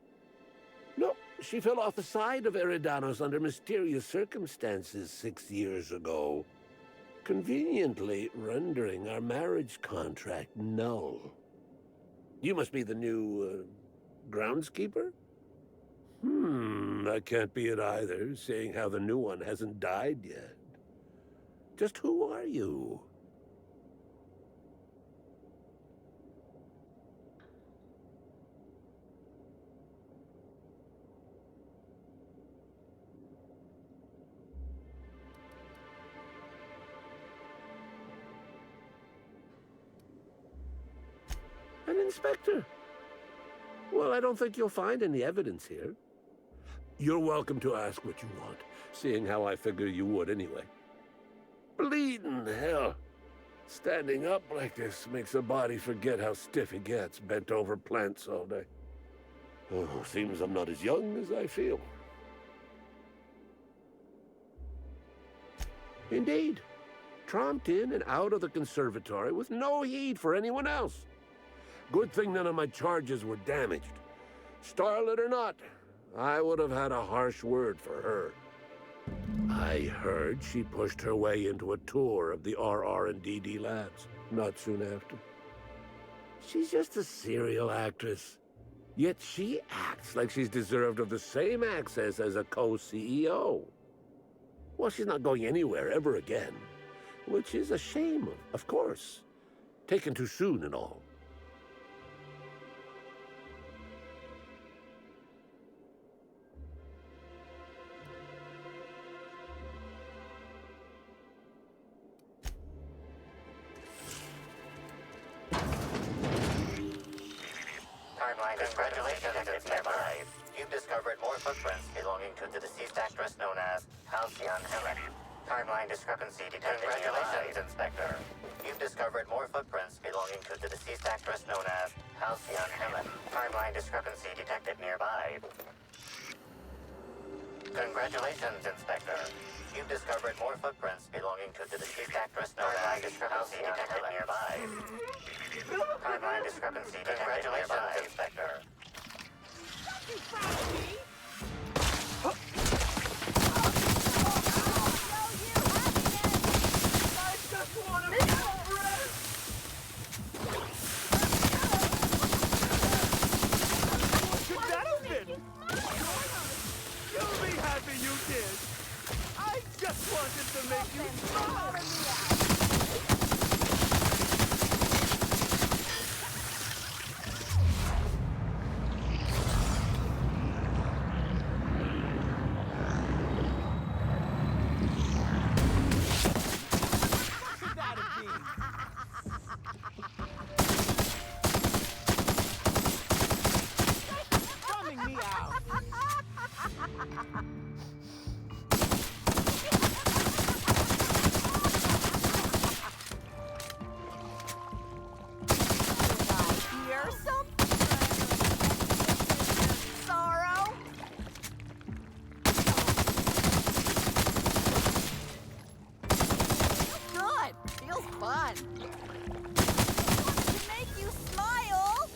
No, she fell off the side of Eridanos under mysterious circumstances 6 years ago, conveniently rendering our marriage contract null. You must be the new, groundskeeper? That can't be it either, seeing how the new one hasn't died yet. Just who are you? An inspector? Well, I don't think you'll find any evidence here. You're welcome to ask what you want, seeing how I figure you would anyway. Bleeding hell. Standing up like this makes a body forget how stiff he gets, bent over plants all day. Oh, seems I'm not as young as I feel. Indeed. Tromped in and out of the conservatory with no heed for anyone else. Good thing none of my charges were damaged. Starlet or not, I would have had a harsh word for her. I heard she pushed her way into a tour of the RR&DD labs not soon after. She's just a serial actress. Yet she acts like she's deserved of the same access as a co-CEO. Well, she's not going anywhere ever again, which is a shame, of course. Taken too soon and all. Timeline congratulations detected nearby. You've discovered more footprints belonging to the deceased actress known as Halcyon Helen. Timeline discrepancy detected. Congratulations, Inspector. You've discovered more footprints belonging to the deceased actress known as Halcyon Helen. Timeline discrepancy detected nearby. Congratulations, Inspector. You've discovered more footprints belonging to the deceased actress known as Halcyon Helen nearby. Timeline discrepancy detected nearby, Inspector. Could that have been? You'll be happy you did. I just wanted to make you smile. Drumming me out. Hear some sorrow? Good. Feels fun. To make you smile.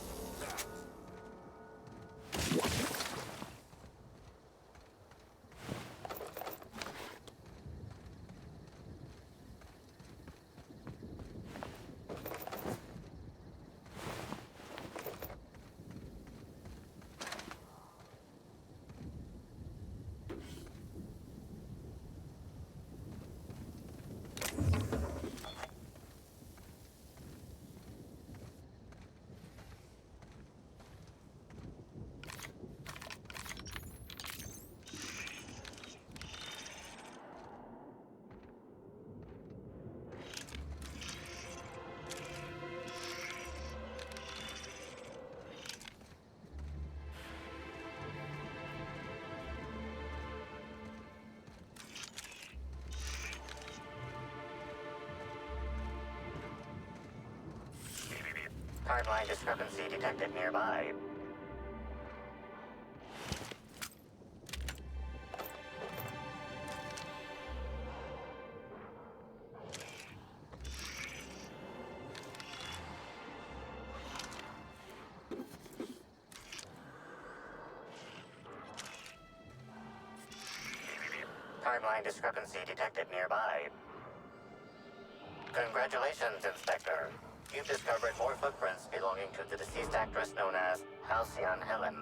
Timeline discrepancy detected nearby. Timeline discrepancy detected nearby. Congratulations, Inspector. You've discovered more footprints belonging to the deceased actress known as Halcyon Helen.